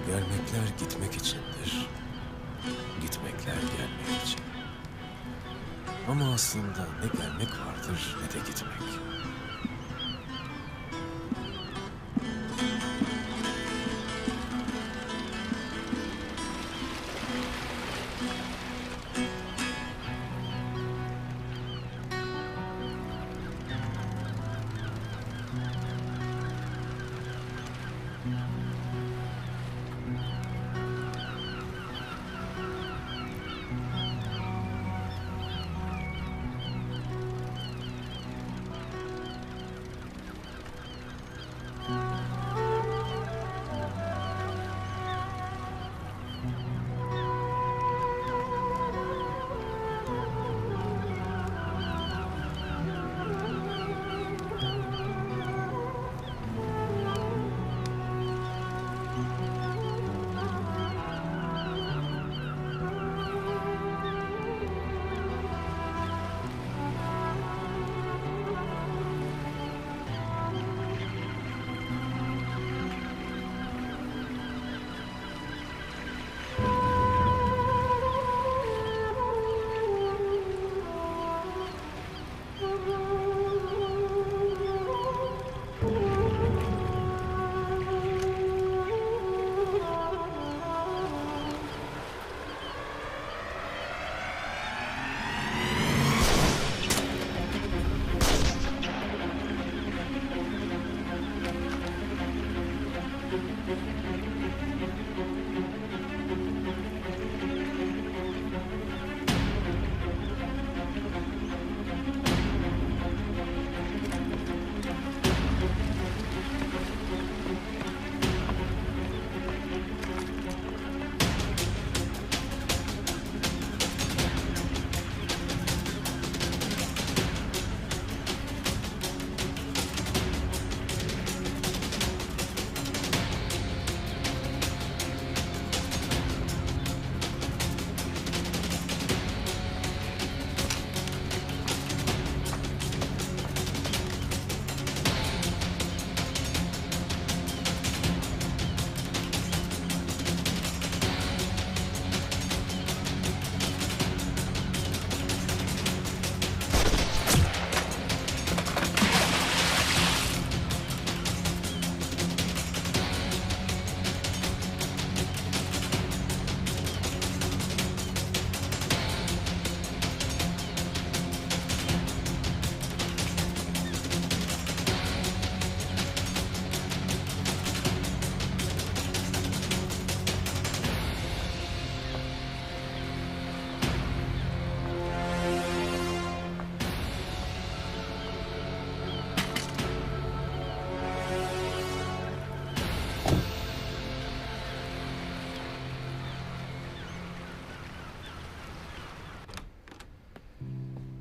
Gelmekler gitmek içindir. Gitmekler gelmek için. Ama aslında ne gelmek vardır ne de gitmek.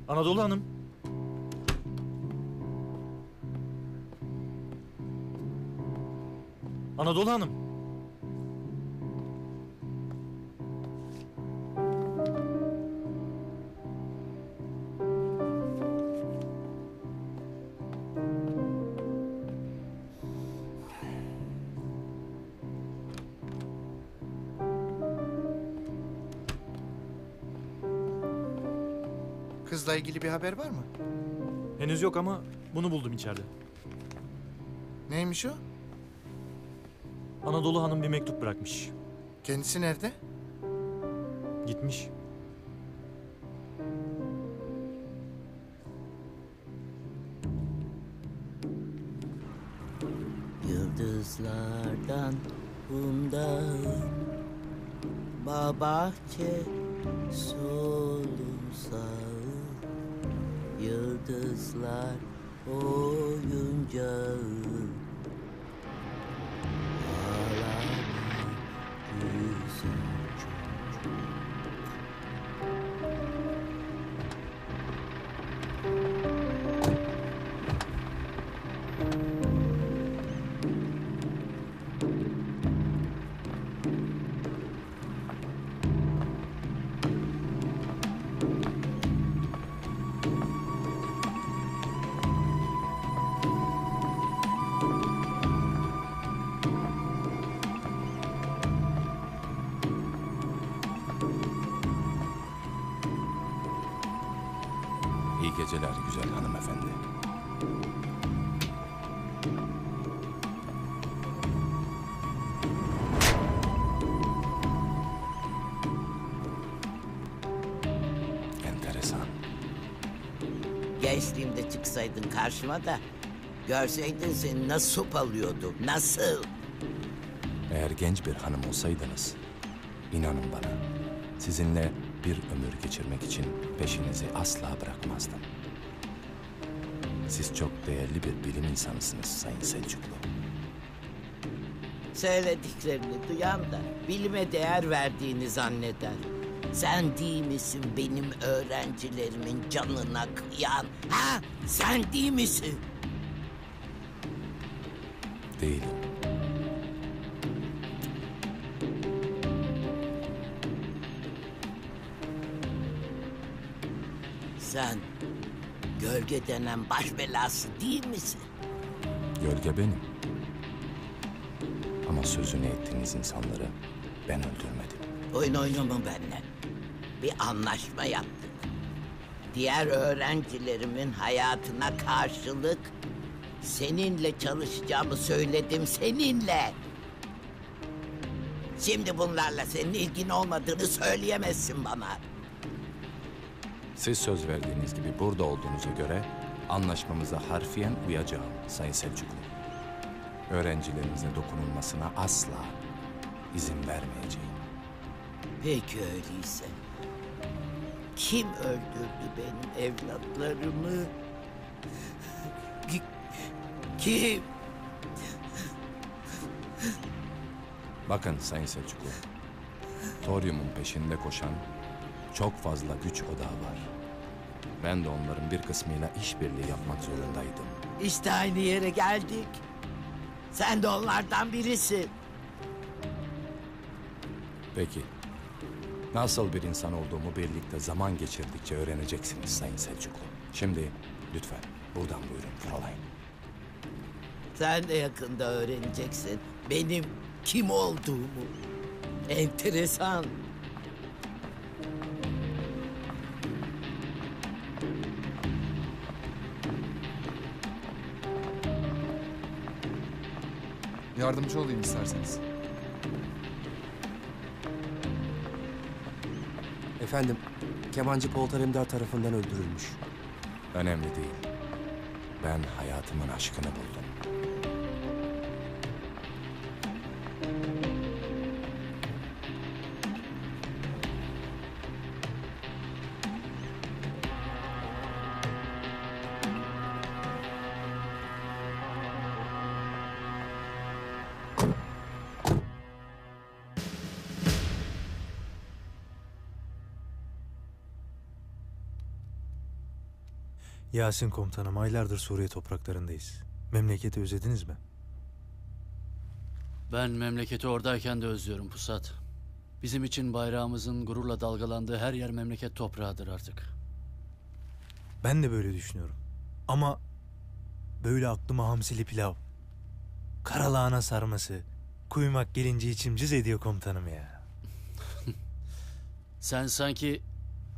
Anadolu Hanım. Anadolu Hanım. Kızla ilgili bir haber var mı? Henüz yok ama bunu buldum içeride. Neymiş o? Anadolu Hanım bir mektup bırakmış. Kendisi nerede? Gitmiş. Yıldızlardan umdağım, bağ bahçe solum sağım, yıldızlar oyuncağım, ağlama güzel çocuk. İyi geceler güzel hanımefendi. Enteresan. Gençliğimde çıksaydın karşıma da görseydin seni nasıl sopalıyordum. Nasıl? Eğer genç bir hanım olsaydınız, inanın bana, sizinle bir ömür geçirmek için peşinizi asla bırakmazdım. Siz çok değerli bir bilim insanısınız Sayın Selçuklu. Söylediklerini duyan da bilime değer verdiğini zanneder. Sen değil misin benim öğrencilerimin canına kıyan? Ha? Sen değil misin? Değilim. Sen gölge denen baş belası değil misin? Gölge benim. Ama sözünü ettiğiniz insanları ben öldürmedim. Oyun oynama benimle. Bir anlaşma yaptık. Diğer öğrencilerimin hayatına karşılık seninle çalışacağımı söyledim, seninle. Şimdi bunlarla senin ilgin olmadığını söyleyemezsin bana. Siz söz verdiğiniz gibi burada olduğunuza göre anlaşmamıza harfiyen uyacağım Sayın Selçuklu. Öğrencilerinize dokunulmasına asla izin vermeyeceğim. Peki öyleyse. Kim öldürdü benim evlatlarımı? Kim? Bakın Sayın Selçuklu, toryumun peşinde koşan çok fazla güç odağı var. Ben de onların bir kısmıyla işbirliği yapmak zorundaydım. İşte aynı yere geldik. Sen de onlardan birisin. Peki, nasıl bir insan olduğumu birlikte zaman geçirdikçe öğreneceksiniz Sayın Selçuklu. Şimdi lütfen buradan buyurun Fräulein. Sen de yakında öğreneceksin benim kim olduğumu. Enteresan. Yardımcı olayım isterseniz. Efendim, kemancı Polat Alemdar tarafından öldürülmüş. Önemli değil. Ben hayatımın aşkını buldum. Yasin komutanım, aylardır Suriye topraklarındayız. Memleketi özlediniz mi? Ben memleketi oradayken de özlüyorum Pusat. Bizim için bayrağımızın gururla dalgalandığı her yer memleket toprağıdır artık. Ben de böyle düşünüyorum. Ama böyle aklıma hamsili pilav, karalahana sarması, kuymak gelince içim cız ediyor komutanım ya. Sen sanki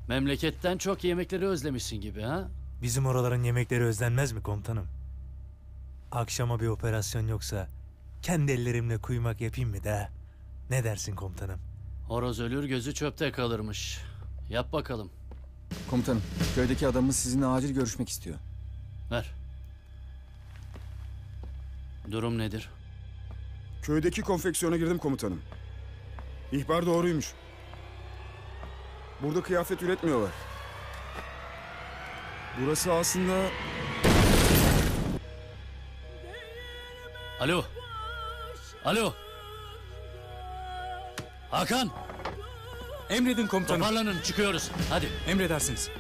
memleketten çok yemekleri özlemişsin gibi ha? Bizim oraların yemekleri özlenmez mi komutanım? Akşama bir operasyon yoksa kendi ellerimle kuymak yapayım mı da? Ne dersin komutanım? Horoz ölür gözü çöpte kalırmış. Yap bakalım. Komutanım, köydeki adamımız sizinle acil görüşmek istiyor. Ver. Durum nedir? Köydeki konfeksiyona girdim komutanım. İhbar doğruymuş. Burada kıyafet üretmiyorlar. Burası aslında... Alo. Alo. Hakan. Emredin komutanım. Toparlanın çıkıyoruz. Hadi. Emredersiniz.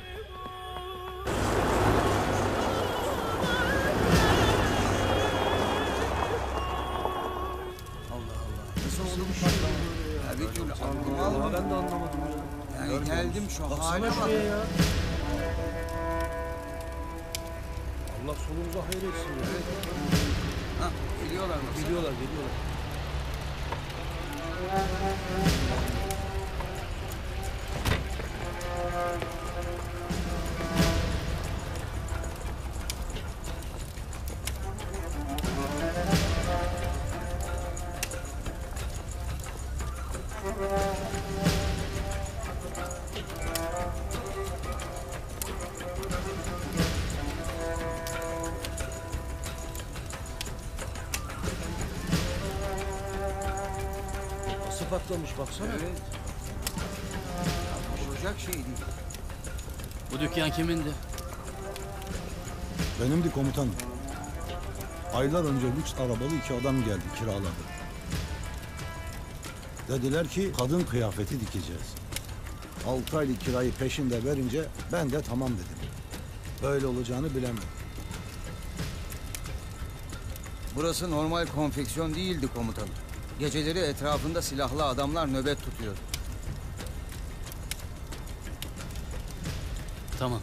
Geldim şu hale bak. Ya. Allah solumuza hayır etsin ya. Ha, geliyorlar mı? Geliyorlar, geliyorlar. Nasıl patlamış baksana. Evet. Olacak şey değil. Bu dükkan kimindi? Benimdi komutanım. Aylar önce lüks arabalı 2 adam geldi, kiraladı. Dediler ki kadın kıyafeti dikeceğiz. 6 aylık kirayı peşinde verince ben de tamam dedim. Böyle olacağını bilemedim. Burası normal konfeksiyon değildi komutanım. Geceleri etrafında silahlı adamlar nöbet tutuyor. Tamam.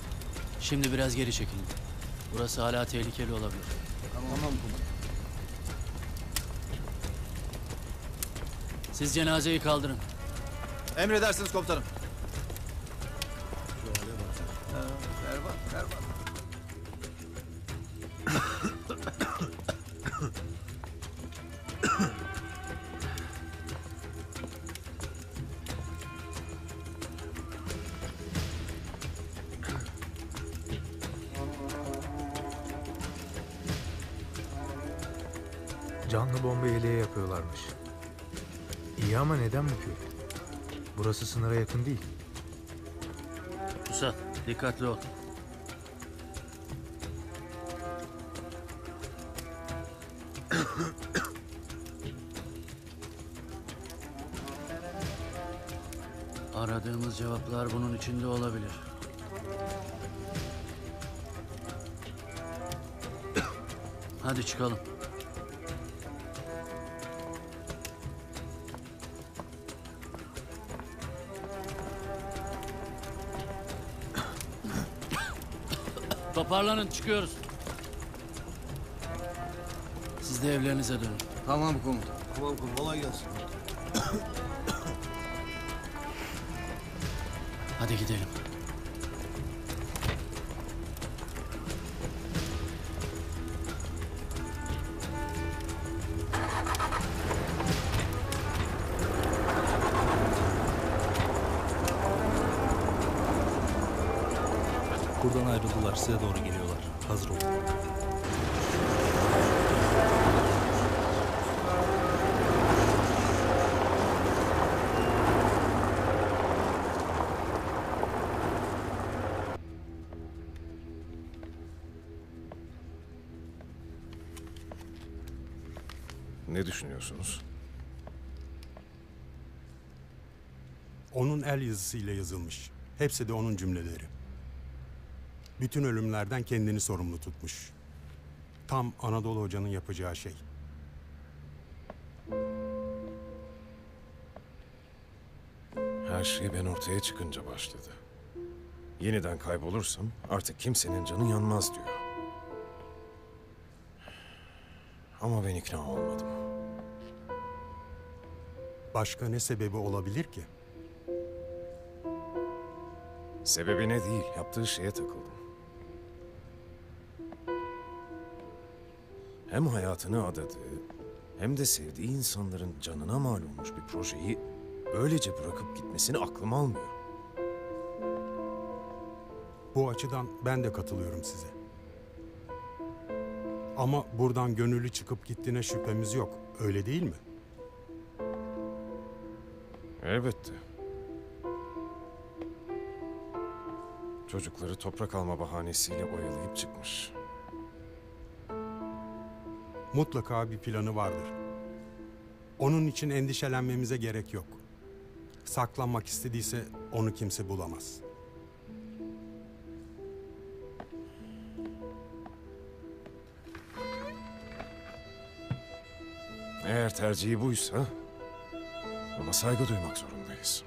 Şimdi biraz geri çekilin. Burası hala tehlikeli olabilir. Tamam komutanım. Siz cenazeyi kaldırın. Emredersiniz komutanım. Ver bak, ver bak. Canlı bomba yeleği yapıyorlarmış. İyi ama neden bu köy? Burası sınıra yakın değil. Pusat, dikkatli ol. Aradığımız cevaplar bunun içinde olabilir. Hadi çıkalım. Toparlanın, çıkıyoruz. Siz de evlerinize dönün. Tamam komutanım. Tamam komutanım, kolay gelsin. Hadi gidelim. Buradan ayrıldılar. Size doğru geliyorlar. Hazır olun. Ne düşünüyorsunuz? Onun el yazısıyla yazılmış. Hepsi de onun cümleleri. Bütün ölümlerden kendini sorumlu tutmuş. Tam Anadolu Hoca'nın yapacağı şey. Her şey ben ortaya çıkınca başladı. Yeniden kaybolursam artık kimsenin canı yanmaz diyor. Ama ben ikna olmadım. Başka ne sebebi olabilir ki? Sebebi ne değil, yaptığı şeye takıldım. Hem hayatını adadığı, hem de sevdiği insanların canına mal olmuş bir projeyi öylece bırakıp gitmesini aklım almıyor. Bu açıdan ben de katılıyorum size. Ama buradan gönüllü çıkıp gittiğine şüphemiz yok. Öyle değil mi? Elbette. Çocukları toprak alma bahanesiyle oyalayıp çıkmış. Mutlaka bir planı vardır. Onun için endişelenmemize gerek yok. Saklanmak istediyse onu kimse bulamaz. Eğer tercihi buysa ona saygı duymak zorundayız.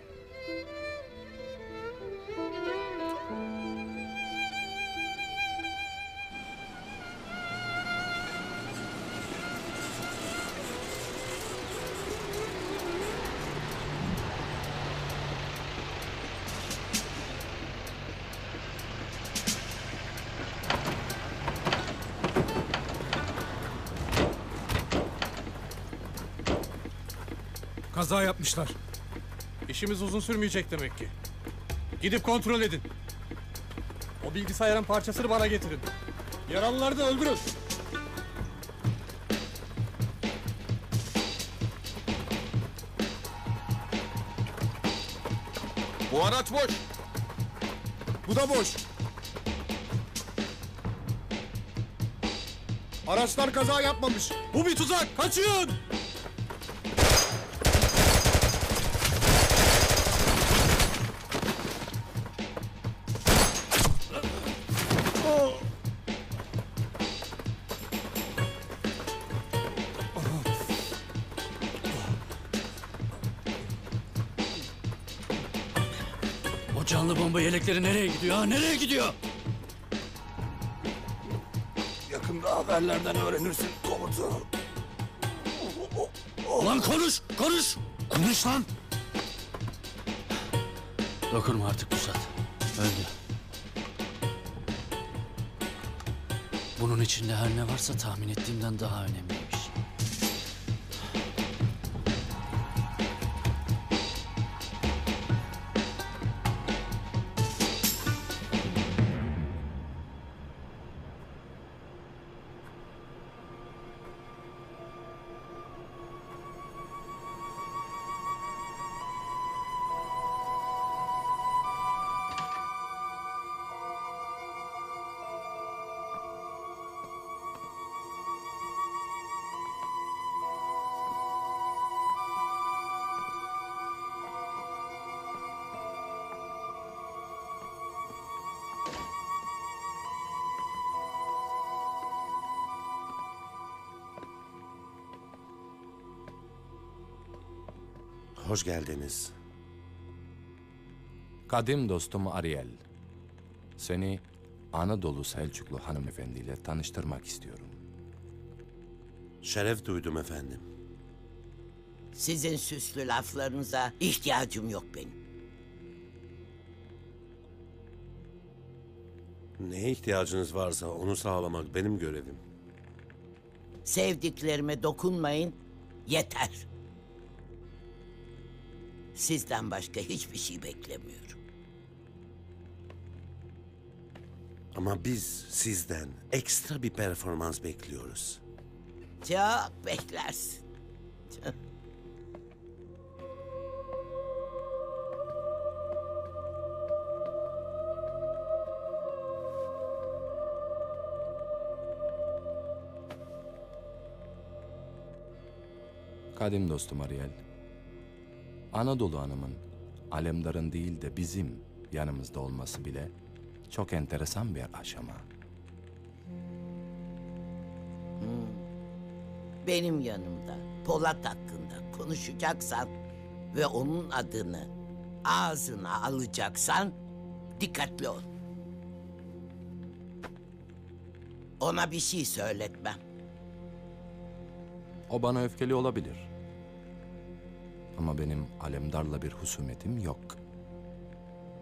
Kaza yapmışlar. İşimiz uzun sürmeyecek demek ki. Gidip kontrol edin. O bilgisayarın parçasını bana getirin. Yaralıları da öldürün. Bu araç boş. Bu da boş. Araçlar kaza yapmamış. Bu bir tuzak. Kaçın! O canlı bomba yelekleri nereye gidiyor ha? Nereye gidiyor? Yakında haberlerden öğrenirsin komutanım. Lan konuş! Konuş! Konuş lan! Dokunma artık Pusat. Öldü. Bunun içinde her ne varsa tahmin ettiğimden daha önemliymiş. Hoş geldiniz. Kadim dostum Ariel. Seni Anadolu Selçuklu hanımefendiyle tanıştırmak istiyorum. Şeref duydum efendim. Sizin süslü laflarınıza ihtiyacım yok benim. Neye ihtiyacınız varsa onu sağlamak benim görevim. Sevdiklerime dokunmayın, yeter. Sizden başka hiçbir şey beklemiyorum. Ama biz sizden ekstra bir performans bekliyoruz. Çok beklersin. Kadim dostum Ariel. Anadolu Hanım'ın Alemdar'ın değil de bizim yanımızda olması bile çok enteresan bir aşama. Benim yanımda Polat hakkında konuşacaksan ve onun adını ağzına alacaksan dikkatli ol. Ona bir şey söyletmem. O bana öfkeli olabilir. Ama benim Alemdar'la bir husumetim yok.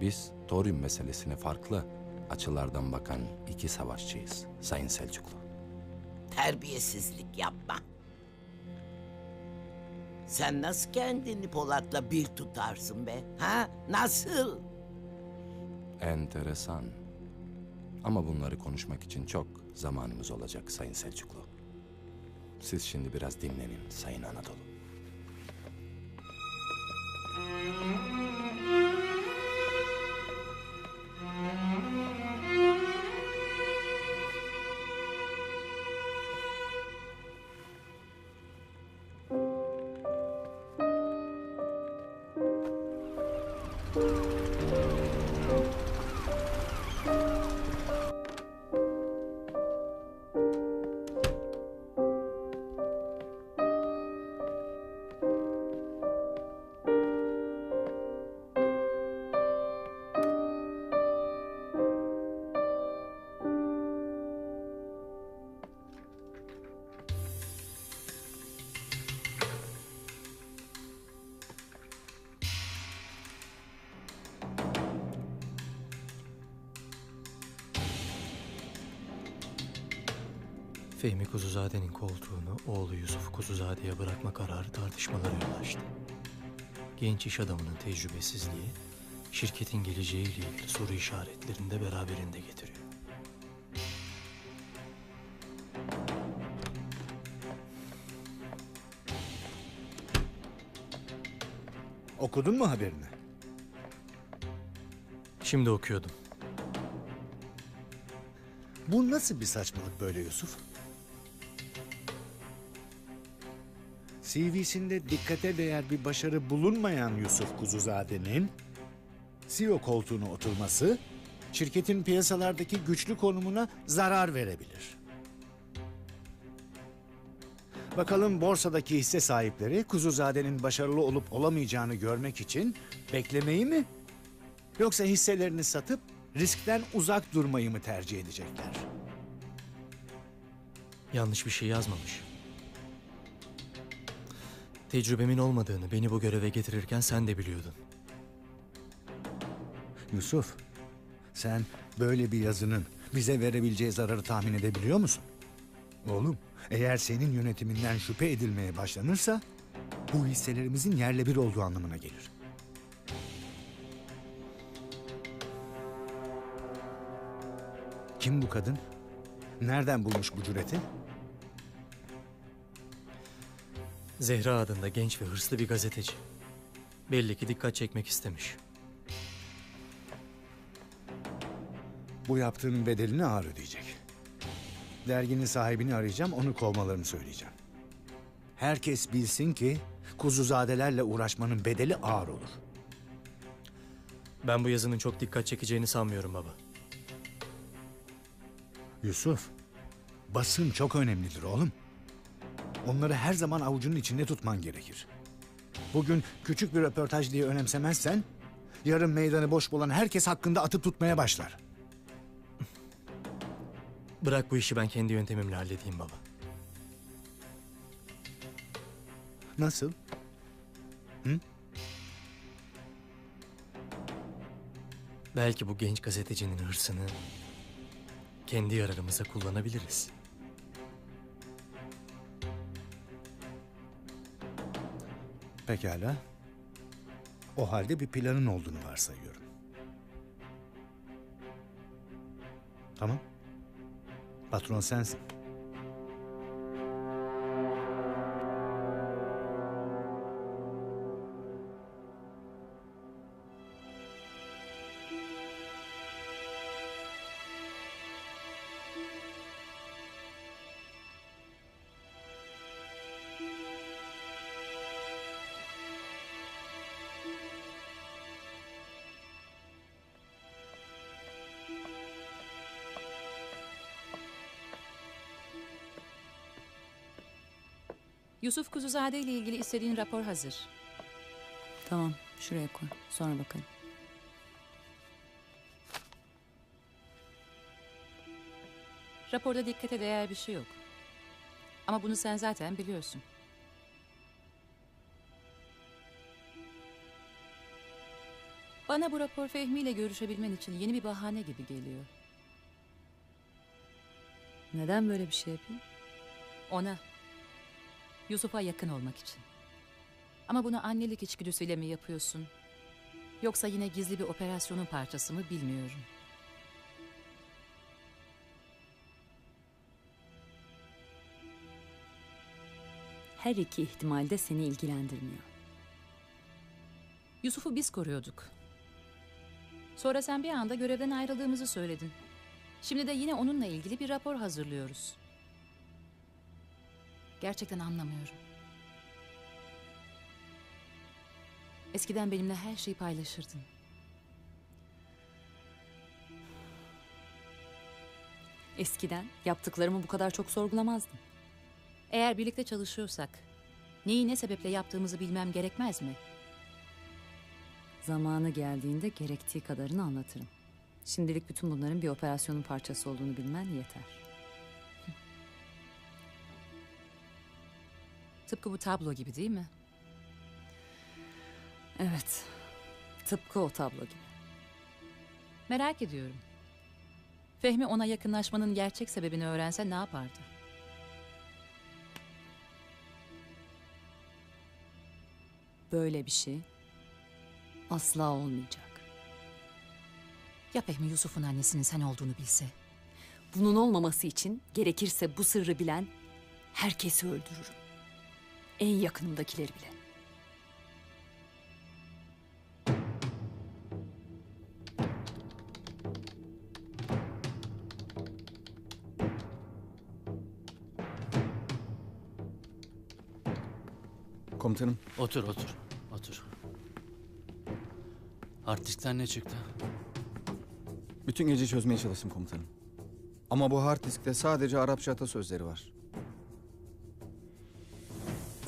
Biz toryum meselesine farklı açılardan bakan iki savaşçıyız Sayın Selçuklu. Terbiyesizlik yapma. Sen nasıl kendini Polat'la bir tutarsın be? Ha? Nasıl? Enteresan. Ama bunları konuşmak için çok zamanımız olacak Sayın Selçuklu. Siz şimdi biraz dinlenin Sayın Anadolu. Fehmi Kuzuzade'nin koltuğunu oğlu Yusuf Kuzuzade'ye bırakma kararı tartışmalara yol açtı. Genç iş adamının tecrübesizliği, şirketin geleceğiyle ilgili soru işaretlerini de beraberinde getiriyor. Okudun mu haberini? Şimdi okuyordum. Bu nasıl bir saçmalık böyle Yusuf? CV'sinde dikkate değer bir başarı bulunmayan Yusuf Kuzuzade'nin CEO koltuğuna oturması şirketin piyasalardaki güçlü konumuna zarar verebilir. Bakalım borsadaki hisse sahipleri Kuzuzade'nin başarılı olup olamayacağını görmek için beklemeyi mi? Yoksa hisselerini satıp riskten uzak durmayı mı tercih edecekler? Yanlış bir şey yazmamış. Tecrübemin olmadığını beni bu göreve getirirken sen de biliyordun. Yusuf, sen böyle bir yazının bize verebileceği zararı tahmin edebiliyor musun? Oğlum, eğer senin yönetiminden şüphe edilmeye başlanırsa bu hisselerimizin yerle bir olduğu anlamına gelir. Kim bu kadın? Nereden bulmuş bu cüreti? Zehra adında genç ve hırslı bir gazeteci. Belli ki dikkat çekmek istemiş. Bu yaptığının bedelini ağır ödeyecek. Derginin sahibini arayacağım, onu kovmalarını söyleyeceğim. Herkes bilsin ki kuzuzadelerle uğraşmanın bedeli ağır olur. Ben bu yazının çok dikkat çekeceğini sanmıyorum baba. Yusuf, basın çok önemlidir oğlum. Onları her zaman avucunun içinde tutman gerekir. Bugün küçük bir röportaj diye önemsemezsen, yarın meydanı boş bulan herkes hakkında atıp tutmaya başlar. Bırak bu işi ben kendi yöntemimle halledeyim baba. Nasıl? Hı? Belki bu genç gazetecinin hırsını kendi yararımıza kullanabiliriz. Pekala. O halde bir planın olduğunu varsayıyorum. Tamam. Patron sensin. Yusuf Kuzuzade ile ilgili istediğin rapor hazır. Tamam, şuraya koy. Sonra bakalım. Raporda dikkate değer bir şey yok. Ama bunu sen zaten biliyorsun. Bana bu rapor Fehmi ile görüşebilmen için yeni bir bahane gibi geliyor. Neden böyle bir şey yapayım? Ona, Yusuf'a yakın olmak için. Ama bunu annelik içgüdüsüyle mi yapıyorsun? Yoksa yine gizli bir operasyonun parçası mı bilmiyorum. Her iki ihtimal de seni ilgilendirmiyor. Yusuf'u biz koruyorduk. Sonra sen bir anda görevden ayrıldığımızı söyledin. Şimdi de yine onunla ilgili bir rapor hazırlıyoruz. Gerçekten anlamıyorum. Eskiden benimle her şeyi paylaşırdın. Eskiden yaptıklarımı bu kadar çok sorgulamazdın. Eğer birlikte çalışıyorsak, neyi ne sebeple yaptığımızı bilmem gerekmez mi? Zamanı geldiğinde gerektiği kadarını anlatırım. Şimdilik bütün bunların bir operasyonun parçası olduğunu bilmen yeter. Tıpkı bu tablo gibi değil mi? Evet, tıpkı o tablo gibi. Merak ediyorum. Fehmi ona yakınlaşmanın gerçek sebebini öğrense ne yapardı? Böyle bir şey Asla olmayacak. Ya Fehmi Yusuf'un annesinin sen olduğunu bilse? Bunun olmaması için gerekirse bu sırrı bilen herkesi öldürürüm. En yakınımdakileri bile. Komutanım. Otur. Hard diskten ne çıktı? Bütün gece çözmeye çalıştım komutanım. Ama bu hard diskte sadece Arapça atasözleri var.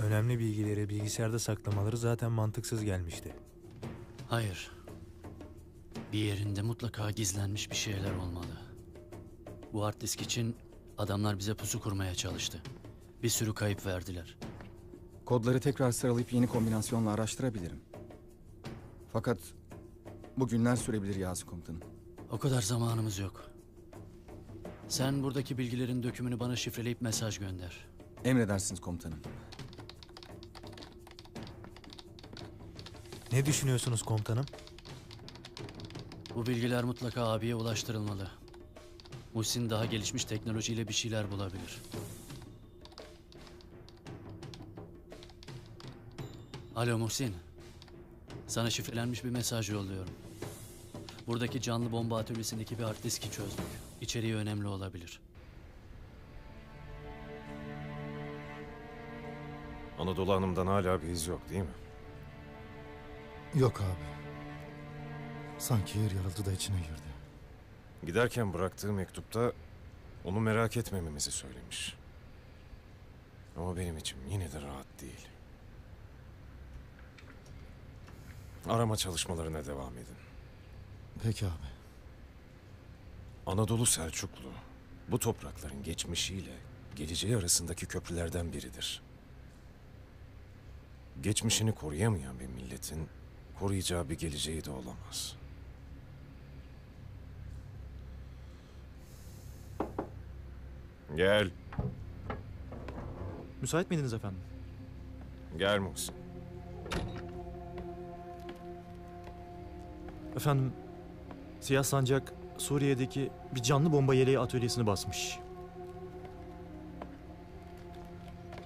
Önemli bilgileri bilgisayarda saklamaları zaten mantıksız gelmişti. Hayır. Bir yerinde mutlaka gizlenmiş bir şeyler olmalı. Bu hard disk için adamlar bize pusu kurmaya çalıştı. Bir sürü kayıp verdiler. Kodları tekrar sıralayıp yeni kombinasyonla araştırabilirim. Fakat bu günler sürebilir Yasin komutanım. O kadar zamanımız yok. Sen buradaki bilgilerin dökümünü bana şifreleyip mesaj gönder. Emredersiniz komutanım. Ne düşünüyorsunuz komutanım? Bu bilgiler mutlaka abiye ulaştırılmalı. Muhsin daha gelişmiş teknolojiyle bir şeyler bulabilir. Alo Muhsin. Sana şifrelenmiş bir mesaj yolluyorum. Buradaki canlı bomba atölyesindeki bir hard diski çözdük. İçeriği önemli olabilir. Anadolu Hanım'dan hala bir iz yok değil mi? Yok abi. Sanki yer yarıldı da içine girdi. Giderken bıraktığı mektupta onu merak etmememizi söylemiş. Ama benim içim yine de rahat değil. Arama çalışmalarına devam edin. Peki abi. Anadolu Selçuklu, bu toprakların geçmişiyle geleceği arasındaki köprülerden biridir. Geçmişini koruyamayan bir milletin koruyacağı bir geleceği de olamaz. Gel. Müsait miydiniz efendim? Gel Muhsin. Efendim, Siyah Sancak Suriye'deki bir canlı bomba yeleği atölyesini basmış.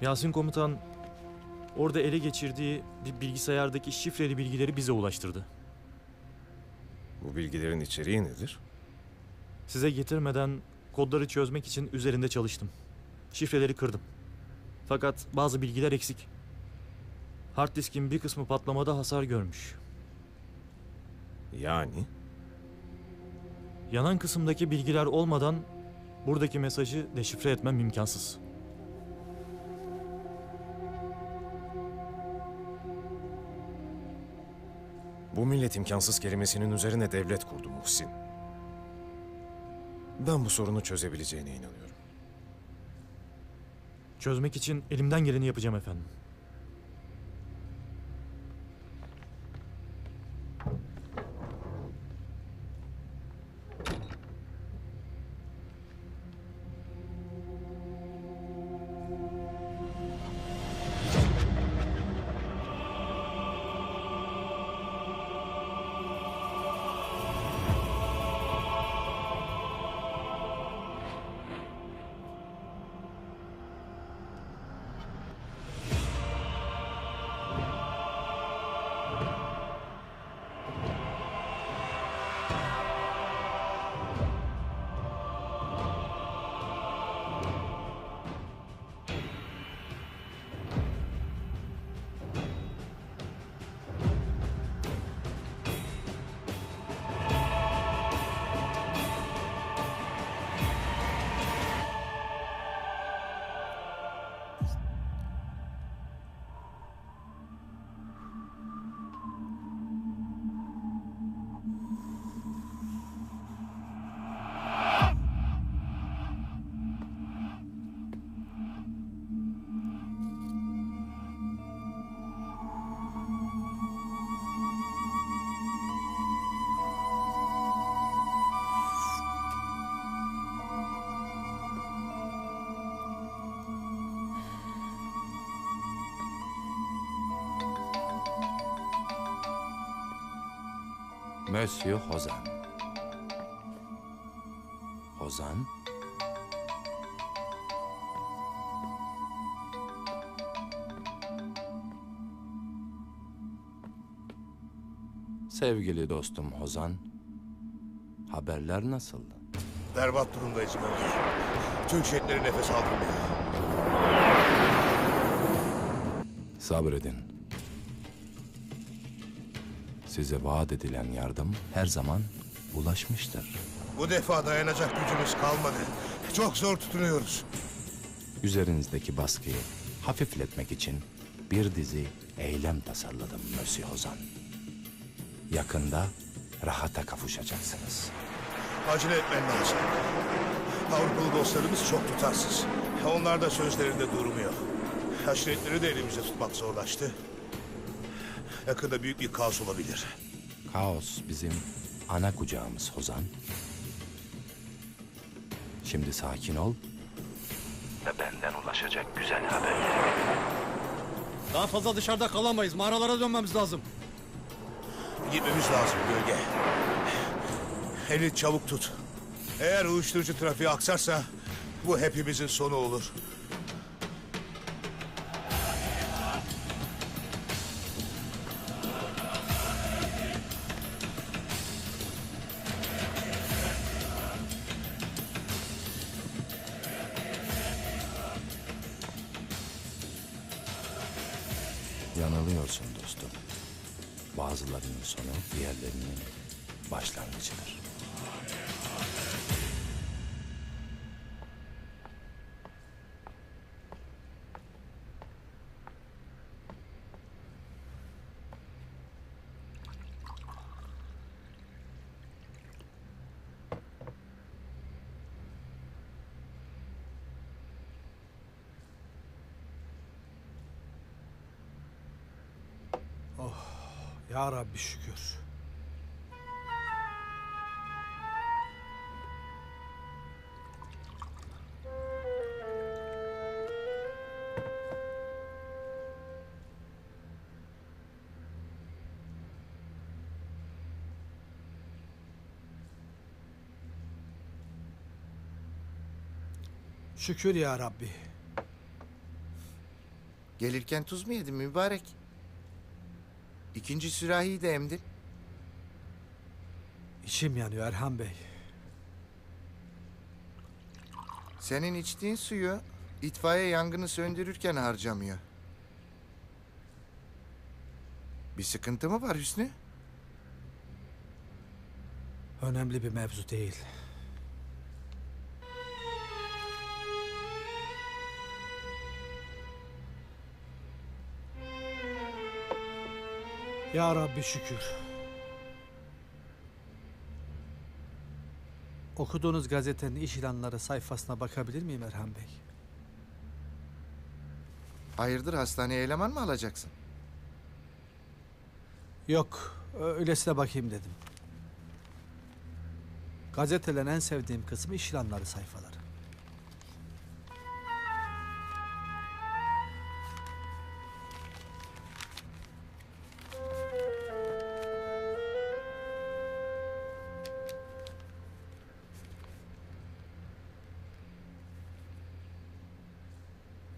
Yasin komutan orada ele geçirdiği bir bilgisayardaki şifreli bilgileri bize ulaştırdı. Bu bilgilerin içeriği nedir? Size getirmeden kodları çözmek için üzerinde çalıştım. Şifreleri kırdım. Fakat bazı bilgiler eksik. Hard diskin bir kısmı patlamada hasar görmüş. Yani? Yanan kısımdaki bilgiler olmadan buradaki mesajı deşifre etmem imkansız. Bu millet imkansız kelimesinin üzerine devlet kurdu Muhsin. Ben bu sorunu çözebileceğine inanıyorum. Çözmek için elimden geleni yapacağım efendim. Monsieur Hozan. Hozan? Sevgili dostum Hozan, haberler nasıl? Berbat durumdayız bölge. Tüm jetleri nefes aldırmıyor. Sabredin. Size vaat edilen yardım her zaman ulaşmıştır. Bu defa dayanacak gücümüz kalmadı. Çok zor tutunuyoruz. Üzerinizdeki baskıyı hafifletmek için bir dizi eylem tasarladım Monsieur Hozan. Yakında rahata kavuşacaksınız. Acele etmen lazım. Avrupalı dostlarımız çok tutarsız. Onlar da sözlerinde durmuyor. Aşiretleri de elimizde tutmak zorlaştı. Yakında büyük bir kaos olabilir. Kaos bizim ana kucağımız Hozan. Şimdi sakin ol ve benden ulaşacak güzel haberler. Daha fazla dışarıda kalamayız. Mağaralara dönmemiz lazım. Gitmemiz lazım gölge. Elini çabuk tut. Eğer uyuşturucu trafiği aksarsa bu hepimizin sonu olur. Yanılıyorsun dostum. Bazılarının sonu diğerlerinin başlangıcıdır. Ya Rabbi şükür. Şükür ya Rabbi. Gelirken tuz mu yedin mübarek? İkinci sürahiyi de emdin. İçim yanıyor Erhan Bey. Senin içtiğin suyu itfaiye yangını söndürürken harcamıyor. Bir sıkıntı mı var Hüsnü? Önemli bir mevzu değil. Ya Rabbi şükür. Okuduğunuz gazetenin iş ilanları sayfasına bakabilir miyim Erhan Bey? Hayırdır, hastaneye eleman mı alacaksın? Yok, öylesine bakayım dedim. Gazetelerin en sevdiğim kısmı iş ilanları sayfaları.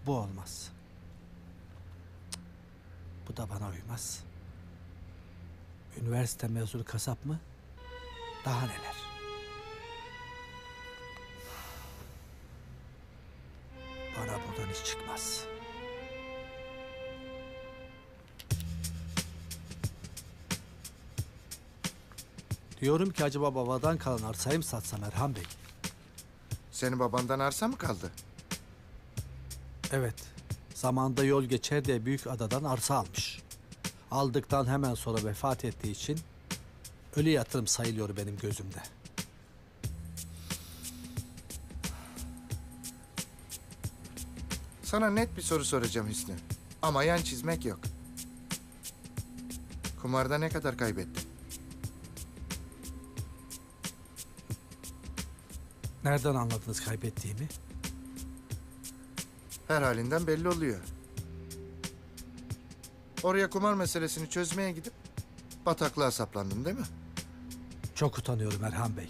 Bu olmaz. Cık, bu da bana uymaz. Üniversite mezunu kasap mı? Daha neler? Bana buradan hiç çıkmaz. Diyorum ki acaba babadan kalan arsayı mı satsam Erhan Bey? Senin babandan arsa mı kaldı? Evet. Zamanında yol geçer diye büyük adadan arsa almış. Aldıktan hemen sonra vefat ettiği için ölü yatırım sayılıyor benim gözümde. Sana net bir soru soracağım Hüsnü. Ama yan çizmek yok. Kumarda ne kadar kaybettin? Nereden anladınız kaybettiğimi? Her halinden belli oluyor. Oraya kumar meselesini çözmeye gidip bataklığa saplandın değil mi? Çok utanıyorum Erhan Bey.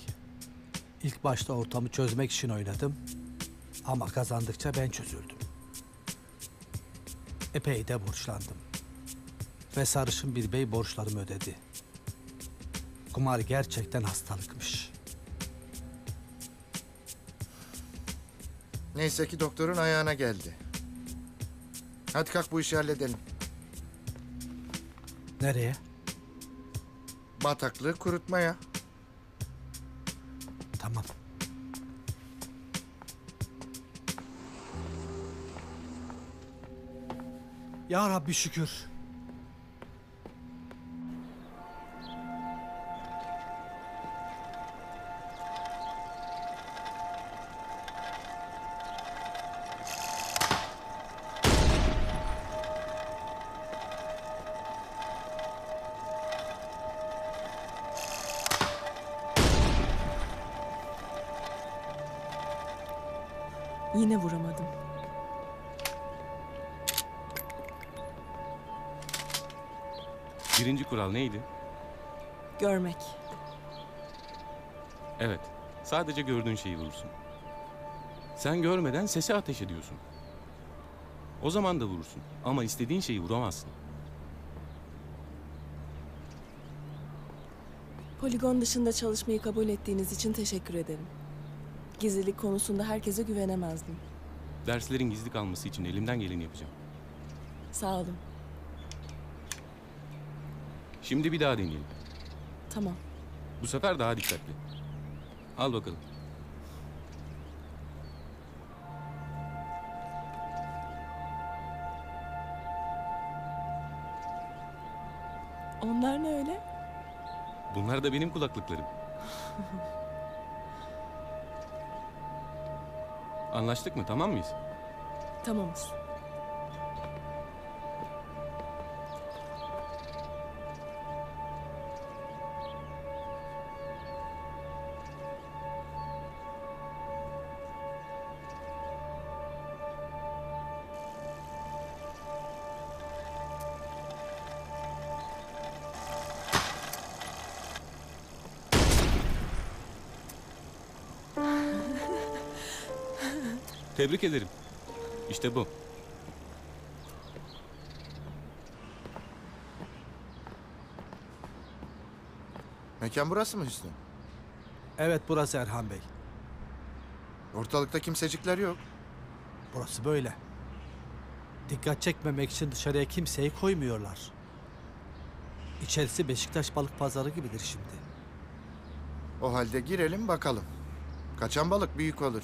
İlk başta ortamı çözmek için oynadım. Ama kazandıkça ben çözüldüm. Epey de borçlandım. Ve sarışın bir bey borçlarımı ödedi. Kumar gerçekten hastalıkmış. Neyse ki doktorun ayağına geldi. Hadi kalk bu işi halledelim. Nereye? Bataklığı kurutmaya. Tamam. Ya Rabbi şükür. Yine vuramadım. Birinci kural neydi? Görmek. Evet, sadece gördüğün şeyi vurursun. Sen görmeden sese ateş ediyorsun. O zaman da vurursun ama istediğin şeyi vuramazsın. Poligon dışında çalışmayı kabul ettiğiniz için teşekkür ederim. Gizlilik konusunda herkese güvenemezdim. Derslerin gizli kalması için elimden geleni yapacağım. Sağ olun. Şimdi bir daha deneyelim. Tamam. Bu sefer daha dikkatli. Al bakalım. Onlar ne öyle? Bunlar da benim kulaklıklarım. Anlaştık mı? Tamam mıyız? Tamamız. Tebrik ederim. İşte bu. Mekan burası mı Hüsnü? Evet burası Erhan Bey. Ortalıkta kimsecikler yok. Burası böyle. Dikkat çekmemek için dışarıya kimseyi koymuyorlar. İçerisi Beşiktaş balık pazarı gibidir şimdi. O halde girelim bakalım. Kaçan balık büyük olur.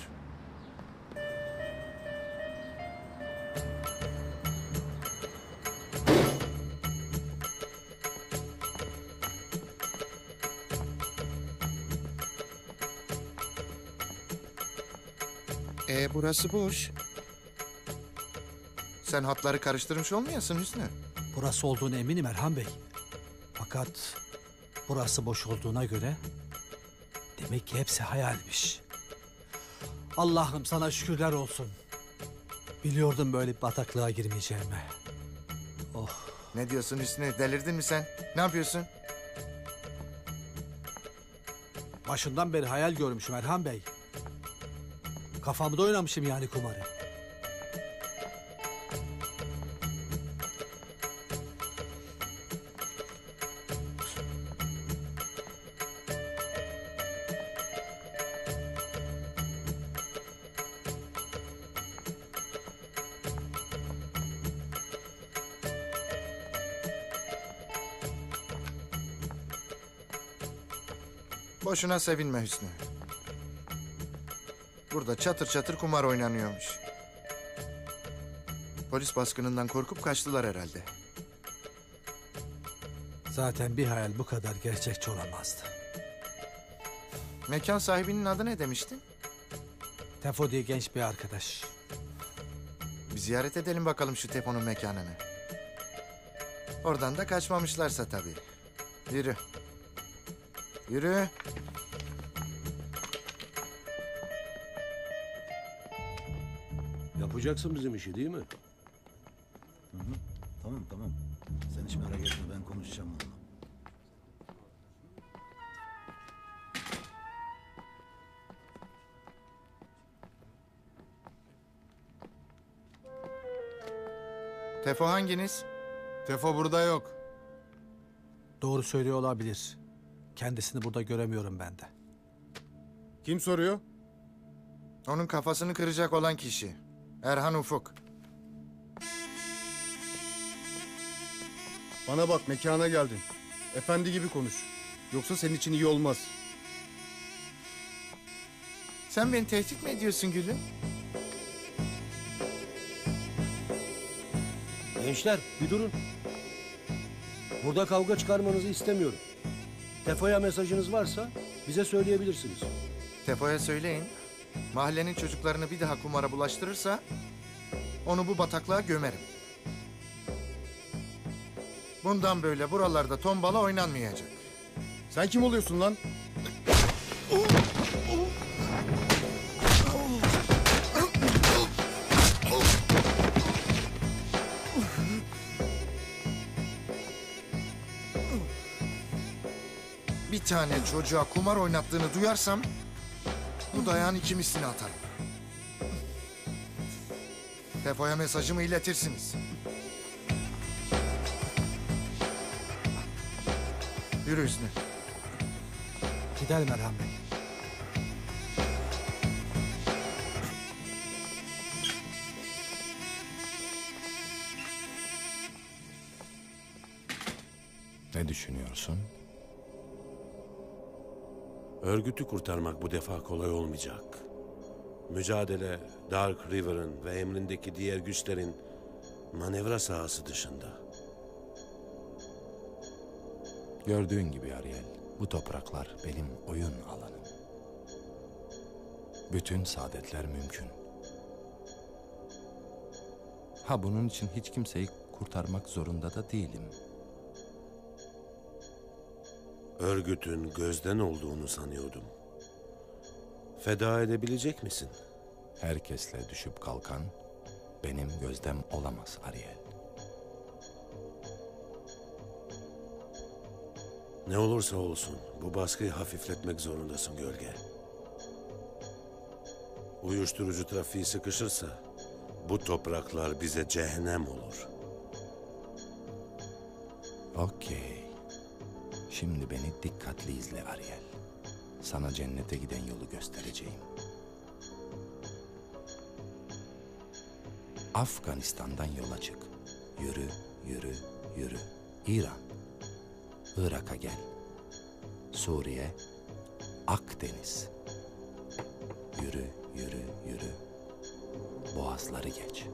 Burası boş. Sen hatları karıştırmış olmayasın Hüsnü. Burası olduğunu eminim Erhan Bey. Fakat burası boş olduğuna göre demek ki hepsi hayalmiş. Allah'ım sana şükürler olsun. Biliyordum böyle bir bataklığa girmeyeceğimi. Oh. Ne diyorsun Hüsnü? Delirdin mi sen? Ne yapıyorsun? Başından beri hayal görmüşüm Erhan Bey. Kafamda oynamışım yani kumarı. Boşuna sevinme Hüsnü. Burada çatır çatır kumar oynanıyormuş. Polis baskınından korkup kaçtılar herhalde. Zaten bir hayal bu kadar gerçekçi olamazdı. Mekan sahibinin adı ne demiştin? Tefo diye genç bir arkadaş. Bir ziyaret edelim bakalım şu Tefo'nun mekanını. Oradan da kaçmamışlarsa tabii. Yürü. Yürü. Yapacaksın bizim işi değil mi? Hı hı. Tamam tamam. Sen hiç merak etme, ben konuşacağım onunla. Tefo hanginiz? Tefo burada yok. Doğru söylüyor olabilir. Kendisini burada göremiyorum ben de. Kim soruyor? Onun kafasını kıracak olan kişi. Erhan Ufuk. Bana bak, mekana geldin. Efendi gibi konuş. Yoksa senin için iyi olmaz. Sen beni tehdit mi ediyorsun Gülüm? Gençler bir durun. Burada kavga çıkarmanızı istemiyorum. Tefo'ya mesajınız varsa bize söyleyebilirsiniz. Tefo'ya söyleyin. Mahallenin çocuklarını bir daha kumara bulaştırırsa onu bu bataklığa gömerim. Bundan böyle buralarda tombala oynanmayacak. Sen kim oluyorsun lan? Bir tane çocuğa kumar oynattığını duyarsam bu dayağın iki mislini atarım. Tefo'ya mesajımı iletirsiniz. Yürü Hüsnü. Gidelim Erhan Bey. Ne düşünüyorsun? Örgütü kurtarmak bu defa kolay olmayacak. Mücadele Dark River'ın ve emrindeki diğer güçlerin manevra sahası dışında. Gördüğün gibi Ariel, bu topraklar benim oyun alanım. Bütün saadetler mümkün. Ha, bunun için hiç kimseyi kurtarmak zorunda da değilim. Örgütün gözden olduğunu sanıyordum. Feda edebilecek misin? Herkesle düşüp kalkan benim gözdem olamaz Ariel. Ne olursa olsun bu baskıyı hafifletmek zorundasın Gölge. Uyuşturucu trafiği sıkışırsa bu topraklar bize cehennem olur. Okey. Şimdi beni dikkatli izle Ariel. Sana cennete giden yolu göstereceğim. Afganistan'dan yola çık. Yürü, yürü, yürü. İran. Irak'a gel. Suriye. Akdeniz. Yürü, yürü, yürü. Boğazları geç.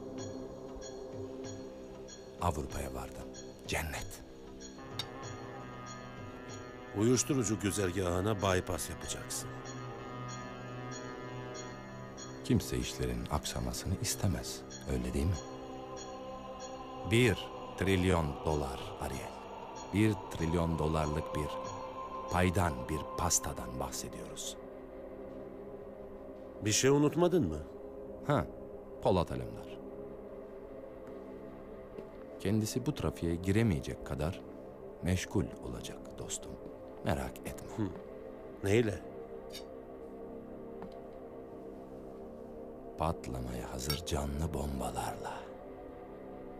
Avrupa'ya vardın. Cennet. Uyuşturucu güzergahına bypass yapacaksın. Kimse işlerin aksamasını istemez. Öyle değil mi? 1 trilyon dolar Ariel. 1 trilyon dolarlık bir paydan, bir pastadan bahsediyoruz. Bir şey unutmadın mı? Ha, Polat Alemdar. Kendisi bu trafiğe giremeyecek kadar meşgul olacak dostum. Merak etme. Neyle? Patlamaya hazır canlı bombalarla.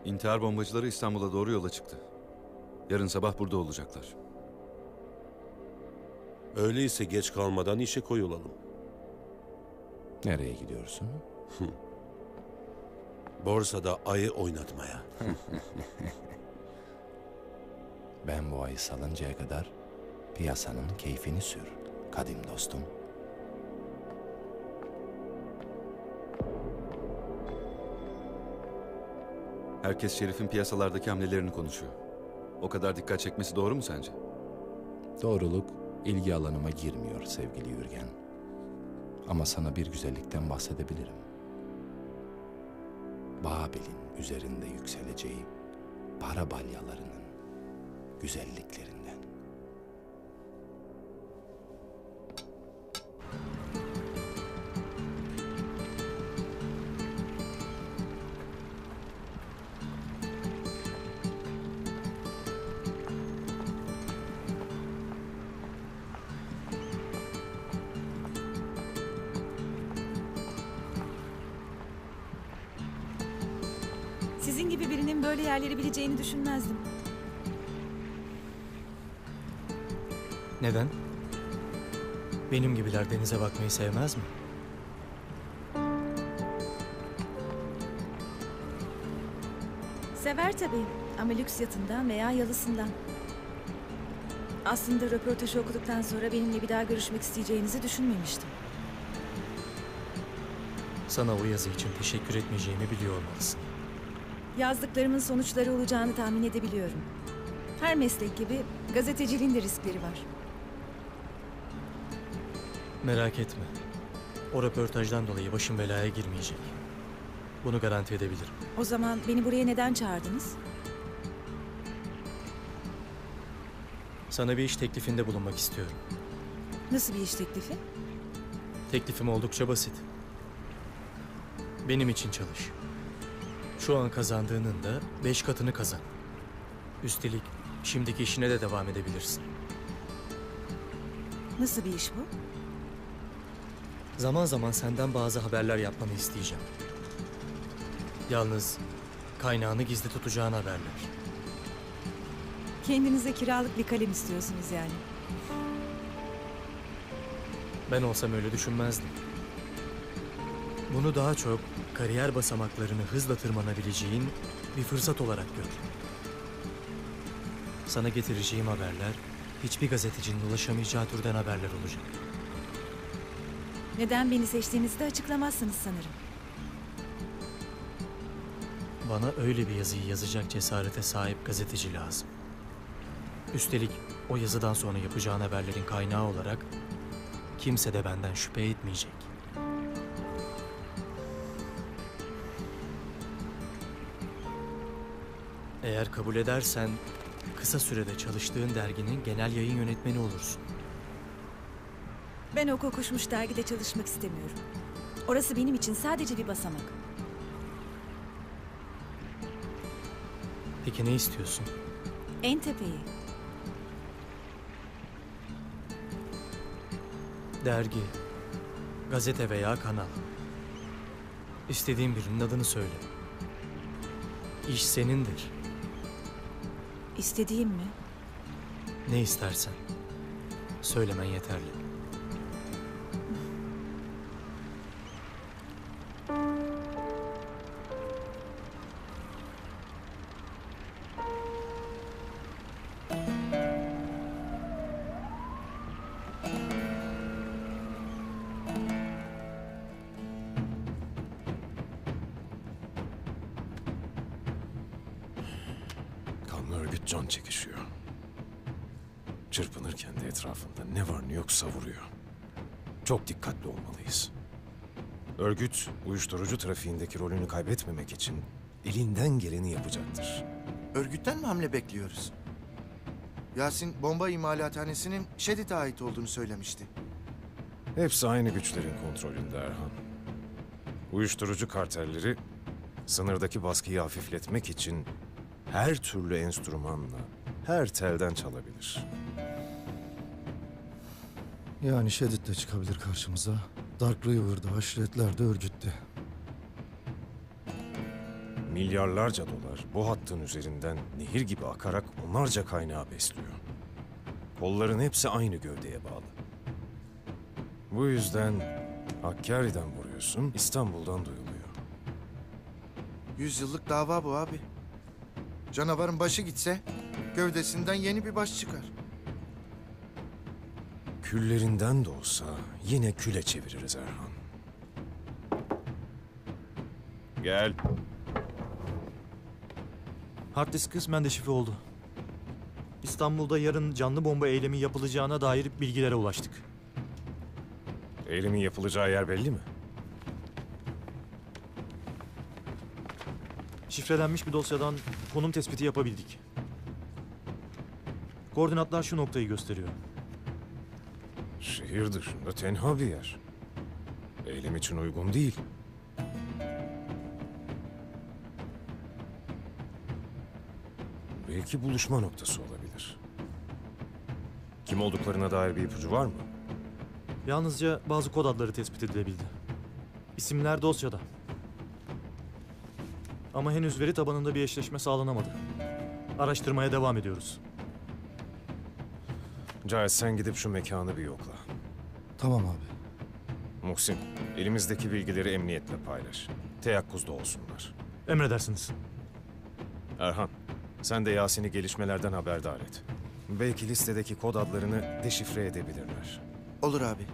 İntihar bombacıları İstanbul'a doğru yola çıktı. Yarın sabah burada olacaklar. Öyleyse geç kalmadan işe koyulalım. Nereye gidiyorsun? Borsada ayı oynatmaya. Ben bu ayı salıncaya kadar piyasanın keyfini sür, kadim dostum. Herkes Şerif'in piyasalardaki hamlelerini konuşuyor. O kadar dikkat çekmesi doğru mu sence? Doğruluk ilgi alanıma girmiyor sevgili Yürgen. Ama sana bir güzellikten bahsedebilirim. Babil'in üzerinde yükseleceği para balyalarının güzelliklerinden. Sizin Sizin gibi birinin böyle yerleri bileceğini düşünmezdim. Neden? Benim gibiler denize bakmayı sevmez mi? Sever tabii ama lüks yatından veya yalısından. Aslında röportajı okuduktan sonra benimle bir daha görüşmek isteyeceğinizi düşünmemiştim. Sana o yazı için teşekkür etmeyeceğimi biliyor olmalısın. Yazdıklarımın sonuçları olacağını tahmin edebiliyorum. Her meslek gibi gazeteciliğin de riskleri var. Merak etme. O röportajdan dolayı başım belaya girmeyecek. Bunu garanti edebilirim. O zaman beni buraya neden çağırdınız? Sana bir iş teklifinde bulunmak istiyorum. Nasıl bir iş teklifi? Teklifim oldukça basit. Benim için çalış. Şu an kazandığının da 5 katını kazan. Üstelik şimdiki işine de devam edebilirsin. Nasıl bir iş bu? Zaman zaman senden bazı haberler yapmanı isteyeceğim. Yalnız kaynağını gizli tutacağın haberler. Kendinize kiralık bir kalem istiyorsunuz yani. Ben olsam öyle düşünmezdim. Bunu daha çok kariyer basamaklarını hızla tırmanabileceğin bir fırsat olarak gör. Sana getireceğim haberler hiçbir gazetecinin ulaşamayacağı türden haberler olacak. Neden beni seçtiğinizi de açıklamazsınız sanırım. Bana öyle bir yazıyı yazacak cesarete sahip gazeteci lazım. Üstelik o yazıdan sonra yapacağın haberlerin kaynağı olarak kimse de benden şüphe etmeyecek. Eğer kabul edersen kısa sürede çalıştığın derginin genel yayın yönetmeni olursun. Ben o kokuşmuş dergide çalışmak istemiyorum. Orası benim için sadece bir basamak. Peki ne istiyorsun? En tepeyi. Dergi, gazete veya kanal. İstediğin birinin adını söyle. İş senindir. İstediğim mi? Ne istersen. Söylemen yeterli. Kanlı örgüt can çekişiyor. Çırpınırken de etrafında ne var ne yok savuruyor. Çok dikkatli olmalıyız. Örgüt, uyuşturucu trafiğindeki rolünü kaybetmemek için elinden geleni yapacaktır. Örgütten mi hamle bekliyoruz? Yasin bomba imalathanesinin Şedid'e ait olduğunu söylemişti. Hepsi aynı güçlerin kontrolünde Erhan. Uyuşturucu kartelleri sınırdaki baskıyı hafifletmek için her türlü enstrümanla, her telden çalabilir. Yani Şedid de çıkabilir karşımıza. Dark River'da, aşiretler de örgütte. Milyarlarca dolar bu hattın üzerinden nehir gibi akarak onlarca kaynağı besliyor. Kolların hepsi aynı gövdeye bağlı. Bu yüzden Hakkari'den vuruyorsun, İstanbul'dan duyuluyor. 100 yıllık dava bu abi. Canavarın başı gitse gövdesinden yeni bir baş çıkar. Küllerinden de olsa yine küle çeviririz Erhan. Gel. Hard disk kısmen deşifre oldu. İstanbul'da yarın canlı bomba eylemi yapılacağına dair bilgilere ulaştık. Eylemin yapılacağı yer belli mi? Şifrelenmiş bir dosyadan konum tespiti yapabildik. Koordinatlar şu noktayı gösteriyor. Şehir dışında tenha bir yer. Eylem için uygun değil. Belki buluşma noktası olabilir. Kim olduklarına dair bir ipucu var mı? Yalnızca bazı kod adları tespit edilebildi. İsimler dosyada. Ama henüz veri tabanında bir eşleşme sağlanamadı. Araştırmaya devam ediyoruz. Cahit sen gidip şu mekanı bir yokla. Tamam abi. Muhsin, elimizdeki bilgileri emniyetle paylaş. Teyakkuzda olsunlar. Emredersiniz. Erhan, sen de Yasin'i gelişmelerden haberdar et. Belki listedeki kod adlarını deşifre edebilirler. Olur abi.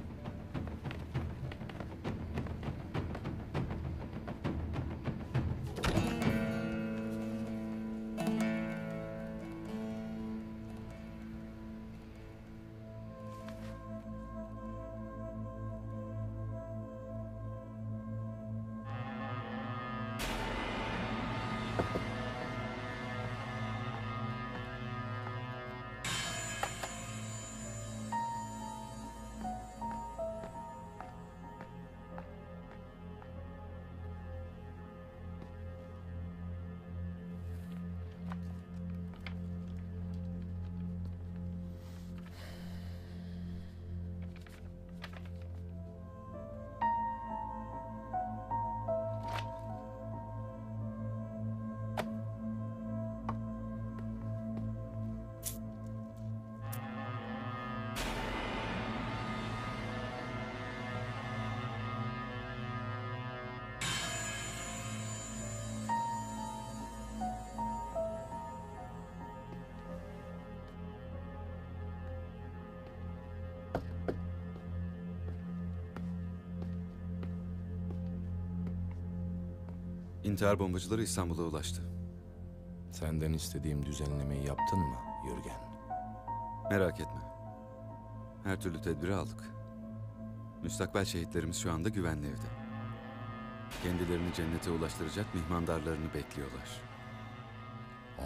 İntihar bombacıları İstanbul'a ulaştı. Senden istediğim düzenlemeyi yaptın mı Yürgen? Merak etme. Her türlü tedbiri aldık. Müstakbel şehitlerimiz şu anda güvenli evde. Kendilerini cennete ulaştıracak mihmandarlarını bekliyorlar.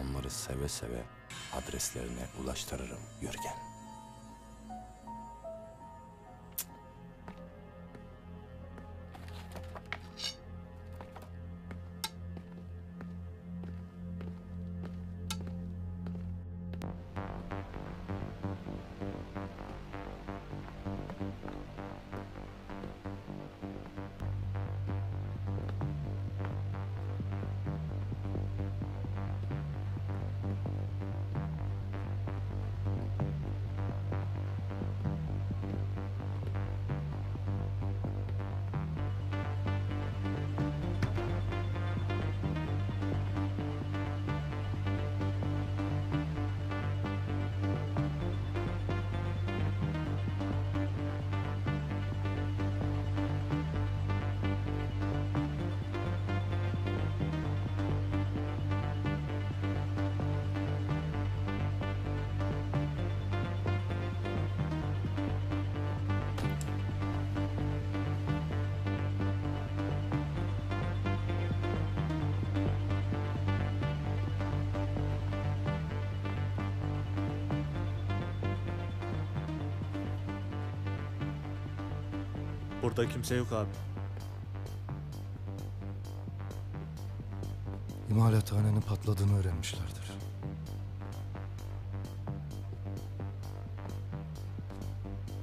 Onları seve seve adreslerine ulaştırırım Yürgen. Burada kimse yok abi. İmalathanenin patladığını öğrenmişlerdir.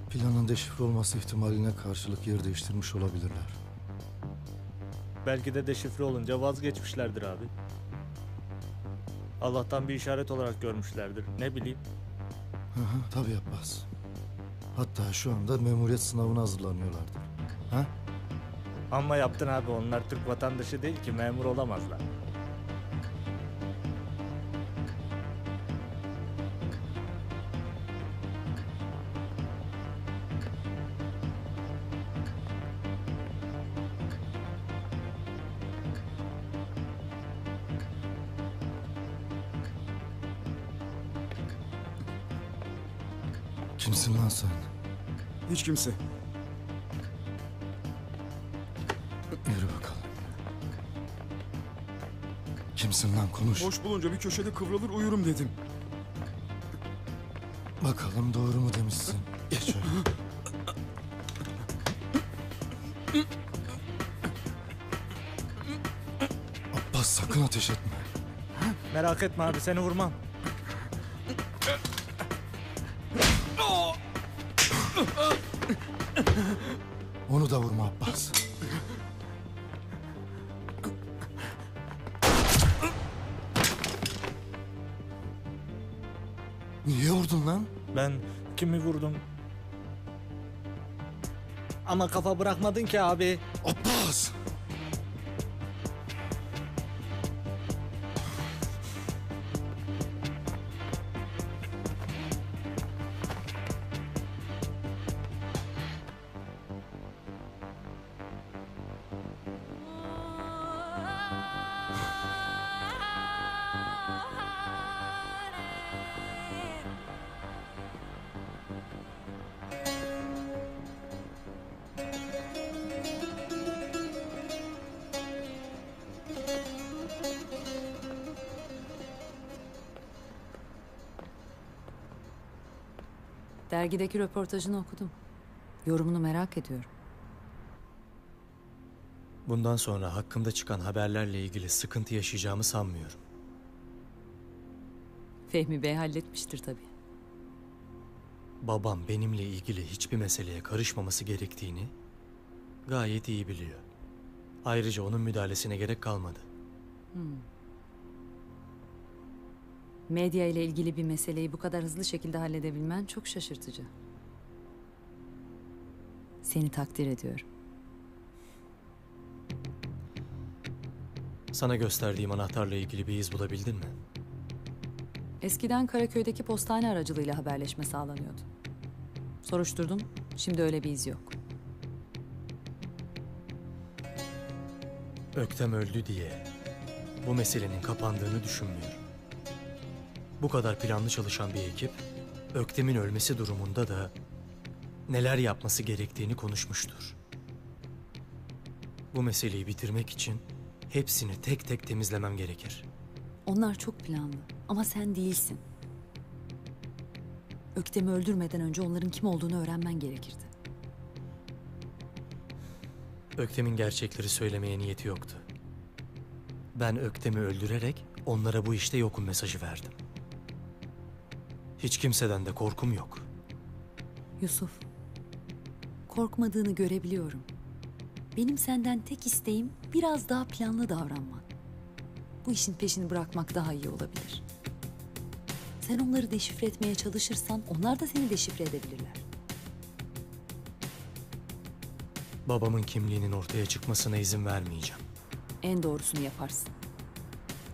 Planın deşifre olması ihtimaline karşılık yer değiştirmiş olabilirler. Belki de deşifre olunca vazgeçmişlerdir abi. Allah'tan bir işaret olarak görmüşlerdir. Ne bileyim. Tabii Abbas. Hatta şu anda memuriyet sınavına hazırlanıyorlardır. Ha? Amma yaptın abi. Onlar Türk vatandaşı değil ki, memur olamazlar. Kimsin lan sen? Hiç kimse. Yürü bakalım. Kimsin lan, konuş. Boş bulunca bir köşede kıvrılır uyurum dedim. Bakalım doğru mu demişsin. Geç öyle. Abbas sakın ateş etme. Merak etme abi, seni vurmam. Onu da vurma Abbas. Niye vurdun lan? Ben kimi vurdum? Ama kafa bırakmadın ki abi. Abbas! Dergideki röportajını okudum. Yorumunu merak ediyorum. Bundan sonra hakkımda çıkan haberlerle ilgili sıkıntı yaşayacağımı sanmıyorum. Fehmi Bey halletmiştir tabii. Babam benimle ilgili hiçbir meseleye karışmaması gerektiğini gayet iyi biliyor. Ayrıca onun müdahalesine gerek kalmadı. Medya ile ilgili bir meseleyi bu kadar hızlı şekilde halledebilmen çok şaşırtıcı. Seni takdir ediyorum. Sana gösterdiğim anahtarla ilgili bir iz bulabildin mi? Eskiden Karaköy'deki postane aracılığıyla haberleşme sağlanıyordu. Soruşturdum, şimdi öyle bir iz yok. Öktem öldü diye bu meselenin kapandığını düşünmüyorum. Bu kadar planlı çalışan bir ekip, Öktem'in ölmesi durumunda da neler yapması gerektiğini konuşmuştur. Bu meseleyi bitirmek için hepsini tek tek temizlemem gerekir. Onlar çok planlı ama sen değilsin. Öktem'i öldürmeden önce onların kim olduğunu öğrenmen gerekirdi. Öktem'in gerçekleri söylemeye niyeti yoktu. Ben Öktem'i öldürerek onlara bu işte yokum mesajı verdim. Hiç kimseden de korkum yok. Yusuf, korkmadığını görebiliyorum. Benim senden tek isteğim biraz daha planlı davranman. Bu işin peşini bırakmak daha iyi olabilir. Sen onları deşifre etmeye çalışırsan onlar da seni deşifre edebilirler. Babamın kimliğinin ortaya çıkmasına izin vermeyeceğim. En doğrusunu yaparsın.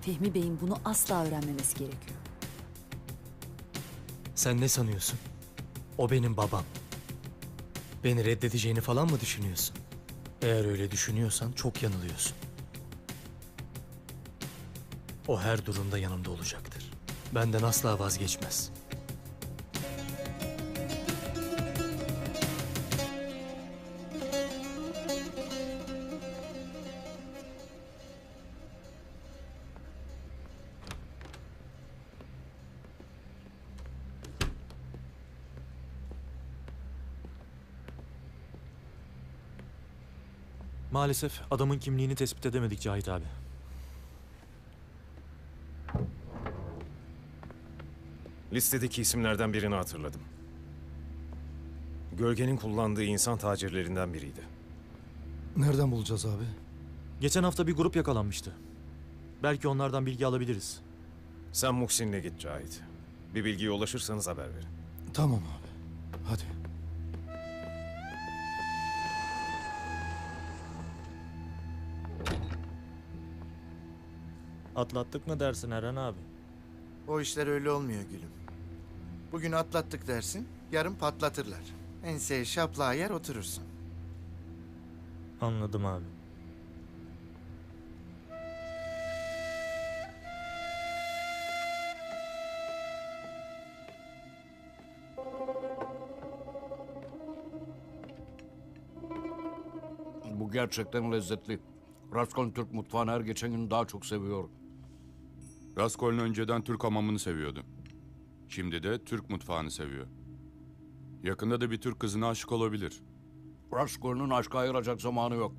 Fehmi Bey'in bunu asla öğrenmemesi gerekiyor. Sen ne sanıyorsun? O benim babam. Beni reddedeceğini falan mı düşünüyorsun? Eğer öyle düşünüyorsan çok yanılıyorsun. O her durumda yanımda olacaktır. Benden asla vazgeçmez. Maalesef adamın kimliğini tespit edemedik Cahit abi. Listedeki isimlerden birini hatırladım. Gölgenin kullandığı insan tacirlerinden biriydi. Nereden bulacağız abi? Geçen hafta bir grup yakalanmıştı. Belki onlardan bilgi alabiliriz. Sen Muhsin'le git Cahit. Bir bilgiye ulaşırsanız haber verin. Tamam abi. Hadi. Atlattık mı dersin Eren abi? O işler öyle olmuyor gülüm. Bugün atlattık dersin, yarın patlatırlar. Enseye şaplağa yer oturursun. Anladım abi. Bu gerçekten lezzetli. Raskoln Türk mutfağını her geçen gün daha çok seviyor. Raskoln önceden Türk hamamını seviyordu. Şimdi de Türk mutfağını seviyor. Yakında da bir Türk kızına aşık olabilir. Raskoln'un aşka ayıracak zamanı yok.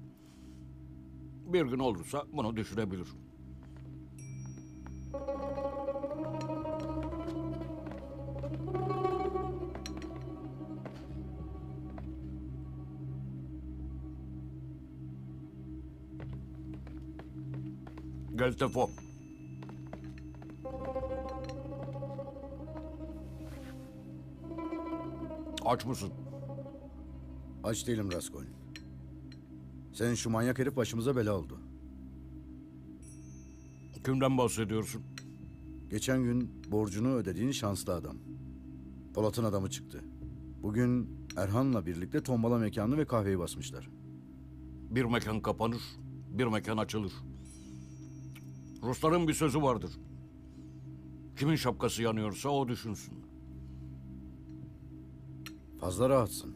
Bir gün olursa bunu düşünebilir. Gel Tefo. Aç mısın? Aç değilim Raskoln. Senin şu manyak herif başımıza bela oldu. Kimden bahsediyorsun? Geçen gün borcunu ödediğin şanslı adam. Polat'ın adamı çıktı. Bugün Erhan'la birlikte tombala mekanı ve kahveyi basmışlar. Bir mekan kapanır, bir mekan açılır. Rusların bir sözü vardır. Kimin şapkası yanıyorsa o düşünsün. Fazla rahatsın.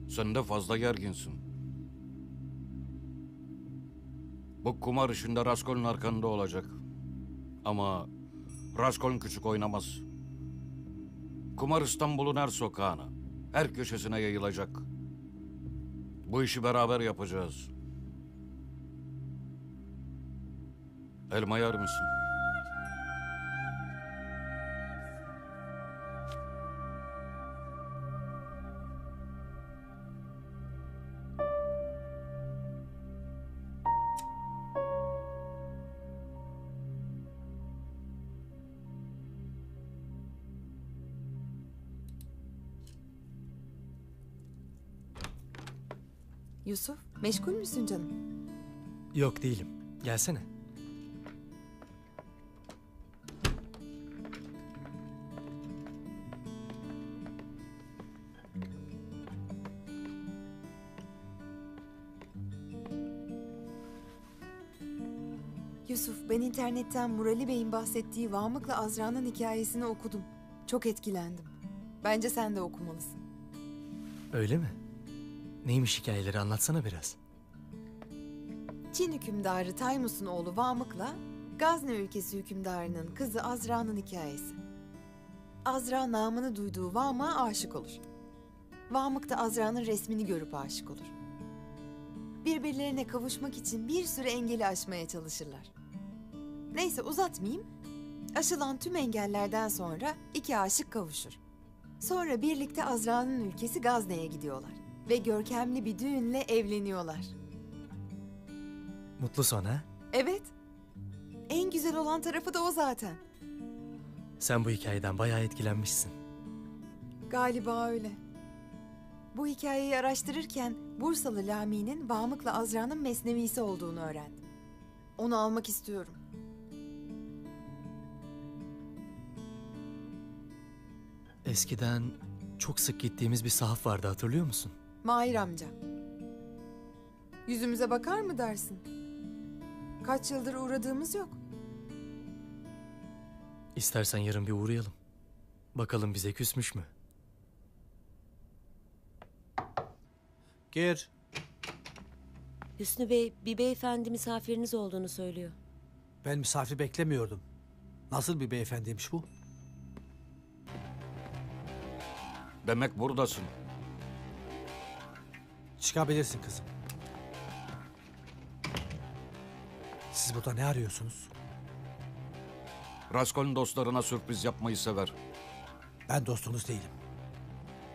Sen de fazla gerginsin. Bu kumar işinde Raskol'un arkanda olacak. Ama Raskol'un küçük oynamaz. Kumar İstanbul'un her sokağına, her köşesine yayılacak. Bu işi beraber yapacağız. Elma yer misin? Yusuf, meşgul müsün canım? Yok değilim. Gelsene. Yusuf, ben internetten Murali Bey'in bahsettiği Vamık'la Azra'nın hikayesini okudum. Çok etkilendim. Bence sen de okumalısın. Öyle mi? Neymiş hikayeleri, anlatsana biraz. Çin hükümdarı Taymus'un oğlu Vamık'la Gazne ülkesi hükümdarının kızı Azra'nın hikayesi. Azra namını duyduğu Vamık'a aşık olur. Vamık da Azra'nın resmini görüp aşık olur. Birbirlerine kavuşmak için bir sürü engeli aşmaya çalışırlar. Neyse uzatmayayım. Aşılan tüm engellerden sonra iki aşık kavuşur. Sonra birlikte Azra'nın ülkesi Gazne'ye gidiyorlar. Ve görkemli bir düğünle evleniyorlar. Mutlu son ha? Evet. En güzel olan tarafı da o zaten. Sen bu hikayeden bayağı etkilenmişsin. Galiba öyle. Bu hikayeyi araştırırken Bursalı Lami'nin Vamık'la Azra'nın mesnevisi olduğunu öğrendim. Onu almak istiyorum. Eskiden çok sık gittiğimiz bir sahaf vardı, hatırlıyor musun? Mahir amca. Yüzümüze bakar mı dersin? Kaç yıldır uğradığımız yok. İstersen yarın bir uğrayalım. Bakalım bize küsmüş mü? Gir. Hüsnü Bey, bir beyefendi misafiriniz olduğunu söylüyor. Ben misafir beklemiyordum. Nasıl bir beyefendiymiş bu? Demek buradasın. Çıkabilirsin kızım. Siz burada ne arıyorsunuz? Raskol'un dostlarına sürpriz yapmayı sever. Ben dostunuz değilim.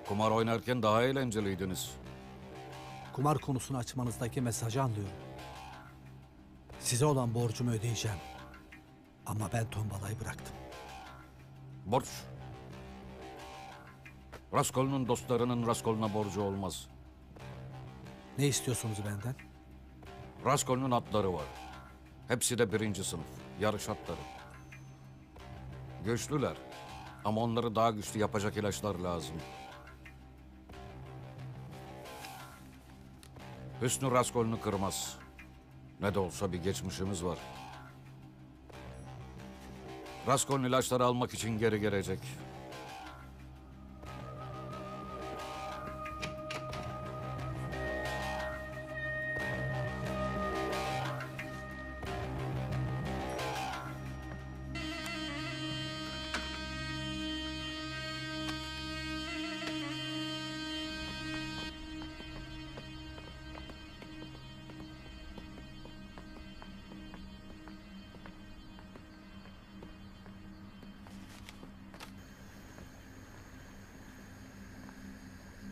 Kumar oynarken daha eğlenceliydiniz. Kumar konusunu açmanızdaki mesajı anlıyorum. Size olan borcumu ödeyeceğim. Ama ben tombalayı bıraktım. Borç. Raskol'un dostlarının Raskol'una borcu olmaz. Ne istiyorsunuz benden? Raskol'un atları var. Hepsi de 1. sınıf. Yarış atları. Güçlüler. Ama onları daha güçlü yapacak ilaçlar lazım. Hüsnü Raskol'unu kırmaz. Ne de olsa bir geçmişimiz var. Raskol'un ilaçları almak için geri gelecek.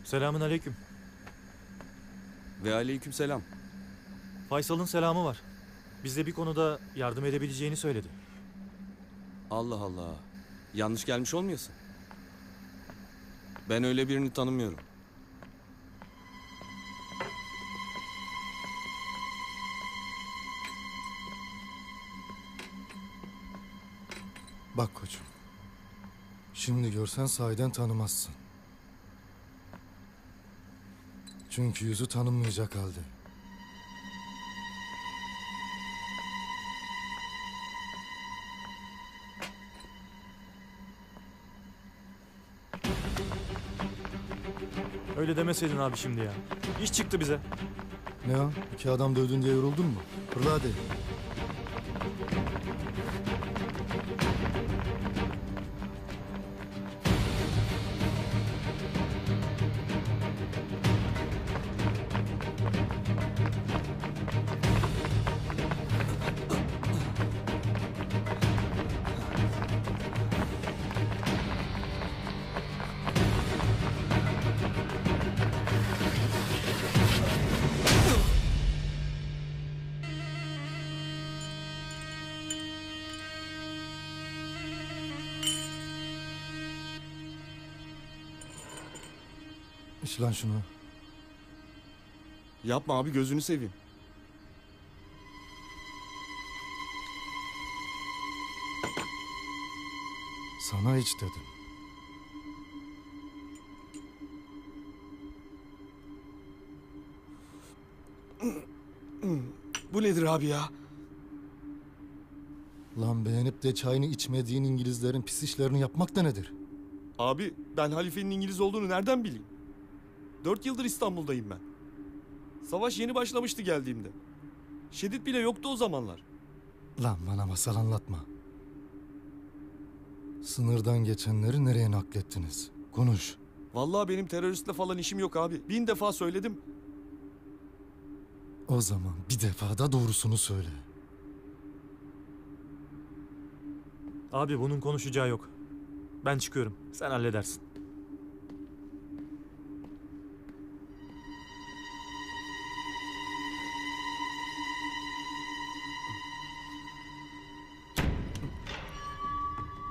Selamün aleyküm. Ve aleykümselam. Faysal'ın selamı var. Bize bir konuda yardım edebileceğini söyledi. Allah Allah. Yanlış gelmiş olmayasın. Ben öyle birini tanımıyorum. Bak koçum. Şimdi görsen sahiden tanımazsın. Çünkü yüzü tanınmayacak halde. Öyle demeseydin abi şimdi ya. İş çıktı bize. Ne o? İki adam dövdün diye yoruldun mu? Fırla hadi. İç lan şunu. Yapma abi, gözünü seveyim. Sana iç dedim. Bu nedir abi ya? Lan beğenip de çayını içmediğin İngilizlerin pis işlerini yapmak da nedir? Abi ben halifenin İngiliz olduğunu nereden bileyim? 4 yıldır İstanbul'dayım ben. Savaş yeni başlamıştı geldiğimde. Şedid bile yoktu o zamanlar. Lan bana masal anlatma. Sınırdan geçenleri nereye naklettiniz? Konuş. Vallahi benim teröristle falan işim yok abi. 1000 defa söyledim. O zaman bir defa da doğrusunu söyle. Abi bunun konuşacağı yok. Ben çıkıyorum. Sen halledersin.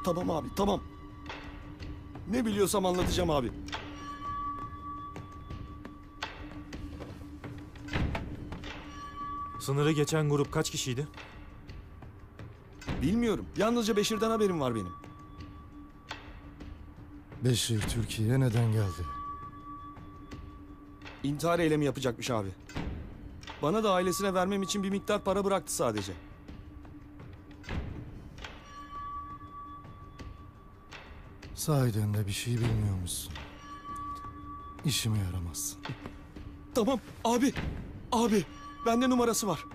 Tamam abi, tamam. Ne biliyorsam anlatacağım abi. Sınırı geçen grup kaç kişiydi? Bilmiyorum. Yalnızca Beşir'den haberim var benim. Beşir Türkiye'ye neden geldi? İntihar eylemi yapacakmış abi. Bana da ailesine vermem için bir miktar para bıraktı sadece. Sahiden de bir şey bilmiyormuşsun. İşime yaramazsın. Tamam abi. Abi bende numarası var.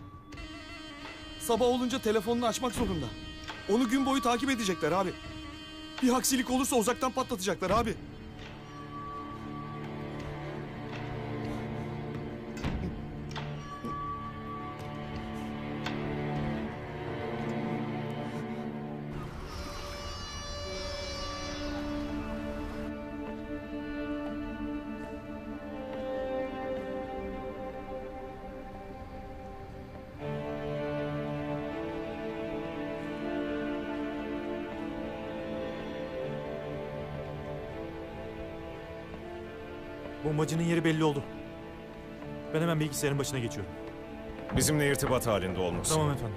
Sabah olunca telefonunu açmak zorunda. Onu gün boyu takip edecekler abi. Bir aksilik olursa uzaktan patlatacaklar abi. Bombacının yeri belli oldu. Ben hemen bilgisayarın başına geçiyorum. Bizimle irtibat halinde olmasın. Tamam efendim.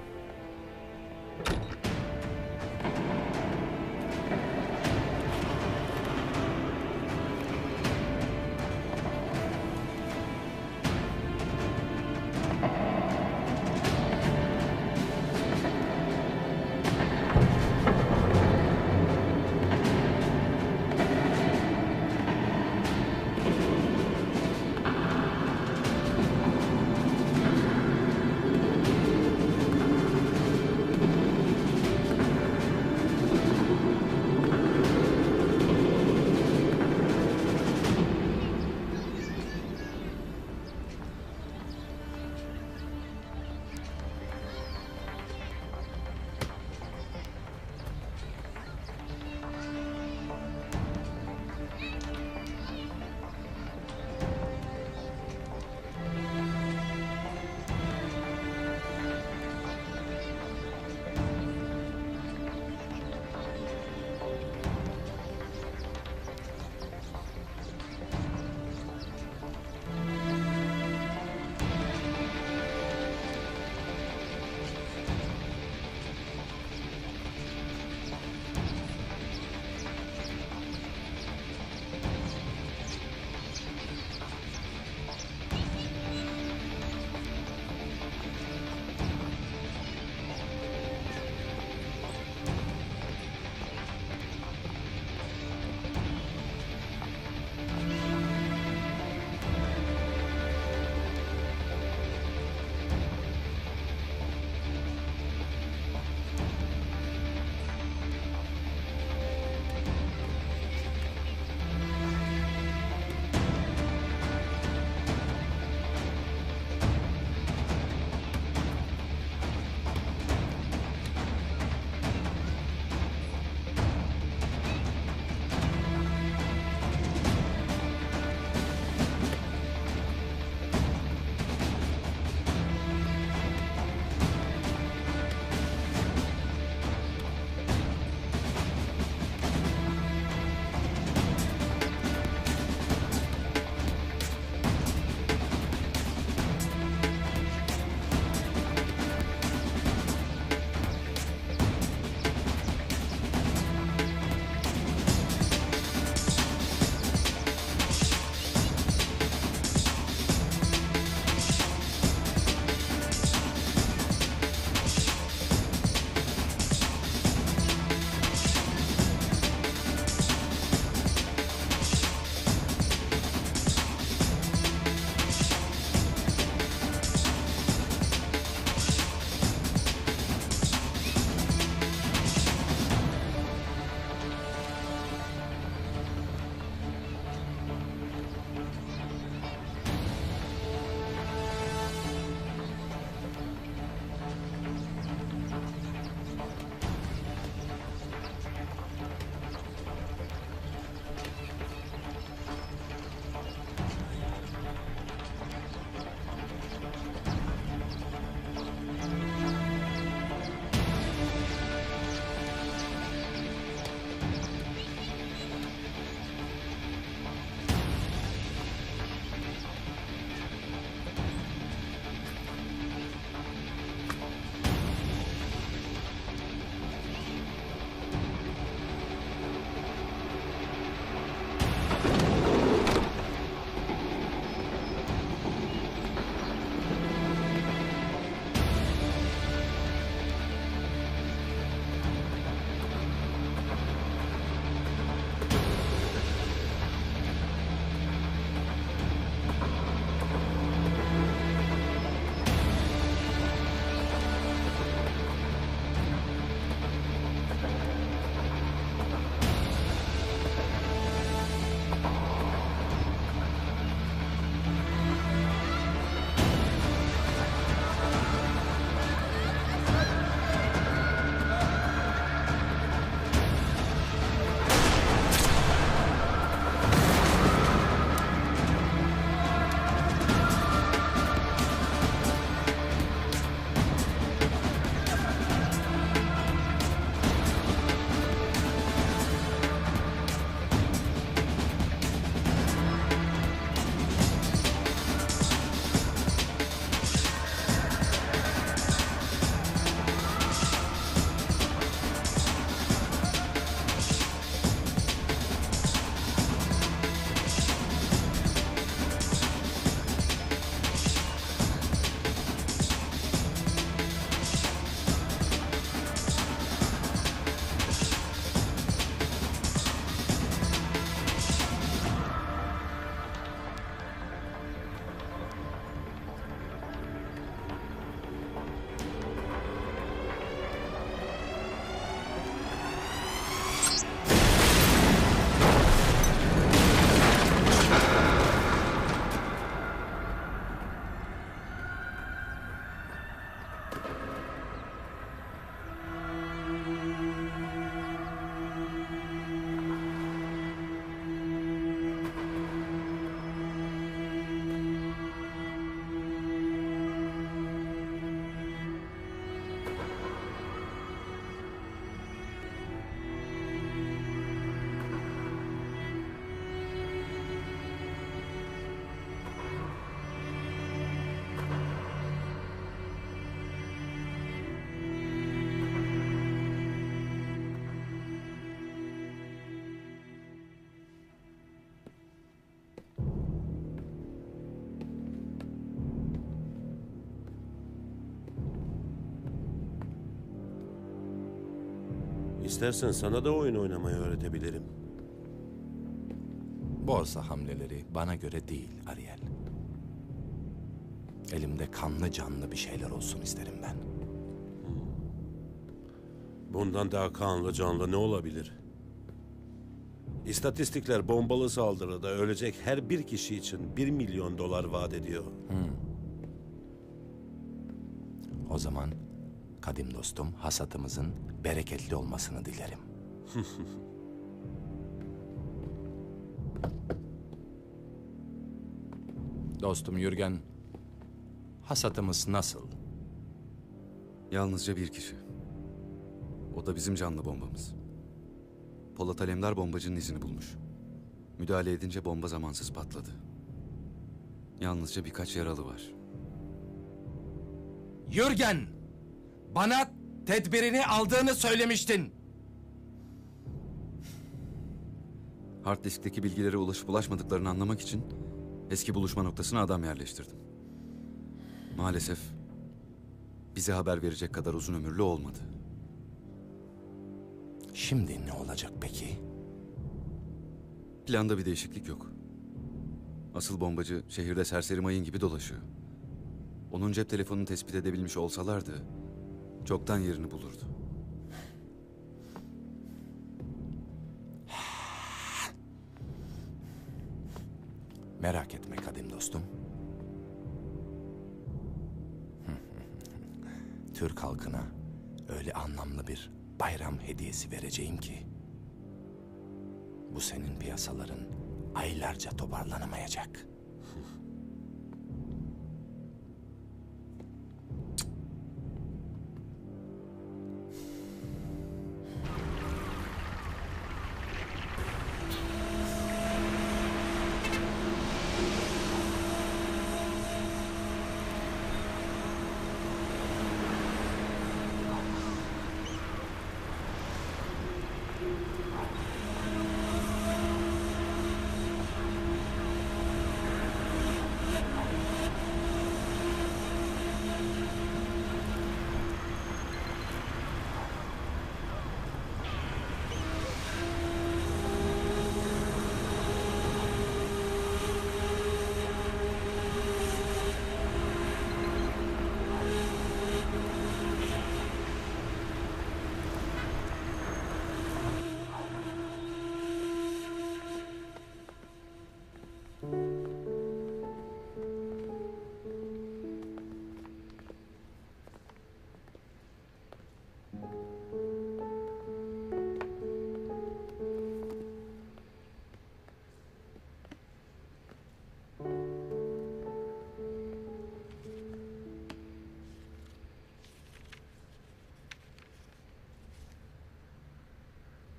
İstersen sana da oyun oynamayı öğretebilirim. Borsa hamleleri bana göre değil Ariel. Elimde kanlı canlı bir şeyler olsun isterim ben. Bundan daha kanlı canlı ne olabilir? İstatistikler bombalı saldırıda ölecek her bir kişi için 1 milyon dolar vaat ediyor. O zaman kadim dostum hasatımızın bereketli olmasını dilerim. Dostum Yürgen, hasatımız nasıl? Yalnızca bir kişi. O da bizim canlı bombamız. Polat Alemdar bombacının izini bulmuş. Müdahale edince bomba zamansız patladı. Yalnızca birkaç yaralı var. Yürgen, bana tedbirini aldığını söylemiştin. Hard diskteki bilgilere ulaşıp ulaşmadıklarını anlamak için eski buluşma noktasına adam yerleştirdim. Maalesef bize haber verecek kadar uzun ömürlü olmadı. Şimdi ne olacak peki? Planda bir değişiklik yok. Asıl bombacı şehirde serseri mayın gibi dolaşıyor. Onun cep telefonunu tespit edebilmiş olsalardı çoktan yerini bulurdu. Merak etme kadim dostum. Türk halkına öyle anlamlı bir bayram hediyesi vereceğim ki bu senin piyasaların aylarca toparlanamayacak.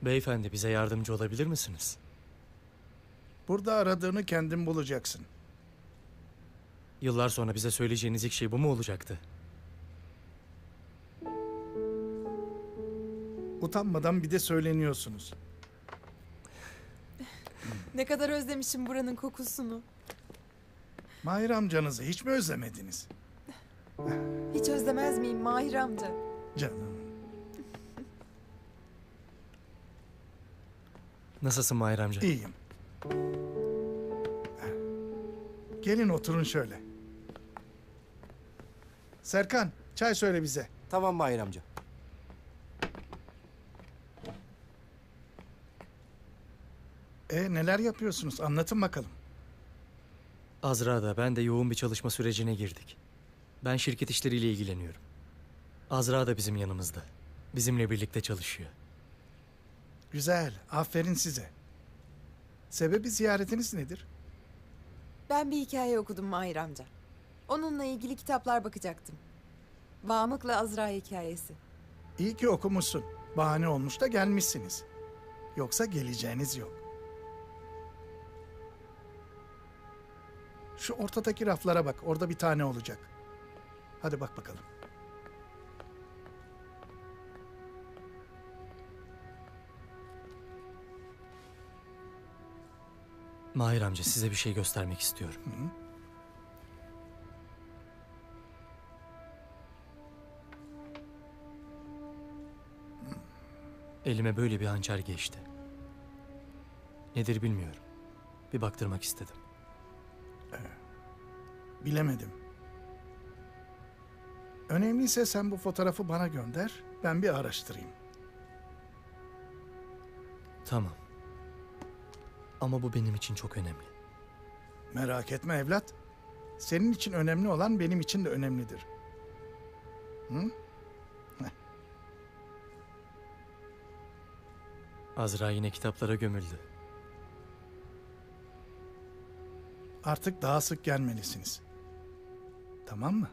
Beyefendi bize yardımcı olabilir misiniz? Burada aradığını kendin bulacaksın. Yıllar sonra bize söyleyeceğiniz ilk şey bu mu olacaktı? Utanmadan bir de söyleniyorsunuz. Ne kadar özlemişim buranın kokusunu. Mahir amcanızı hiç mi özlemediniz? Hiç özlemez miyim Mahir amca? Canım. Nasılsın Mahir amca? İyiyim. Gelin oturun şöyle. Serkan, çay söyle bize. Tamam Mahir amca. Neler yapıyorsunuz? Anlatın bakalım. Azra da ben de yoğun bir çalışma sürecine girdik. Ben şirket işleriyle ilgileniyorum. Azra da bizim yanımızda. Bizimle birlikte çalışıyor. Güzel, aferin size. Sebebi ziyaretiniz nedir? Ben bir hikaye okudum Mahir amca. Onunla ilgili kitaplar bakacaktım. Vamık'la Azra hikayesi. İyi ki okumuşsun. Bahane olmuş da gelmişsiniz. Yoksa geleceğiniz yok. Şu ortadaki raflara bak. Orada bir tane olacak. Hadi bak bakalım. Mahir amca size bir şey göstermek istiyorum. Elime böyle bir hançer geçti. Nedir bilmiyorum. Bir baktırmak istedim. Bilemedim. Önemliyse sen bu fotoğrafı bana gönder, ben bir araştırayım. Tamam. Ama bu benim için çok önemli. Merak etme evlat. Senin için önemli olan benim için de önemlidir. Hı? Azra yine kitaplara gömüldü. Artık daha sık gelmelisiniz. Tamam mı?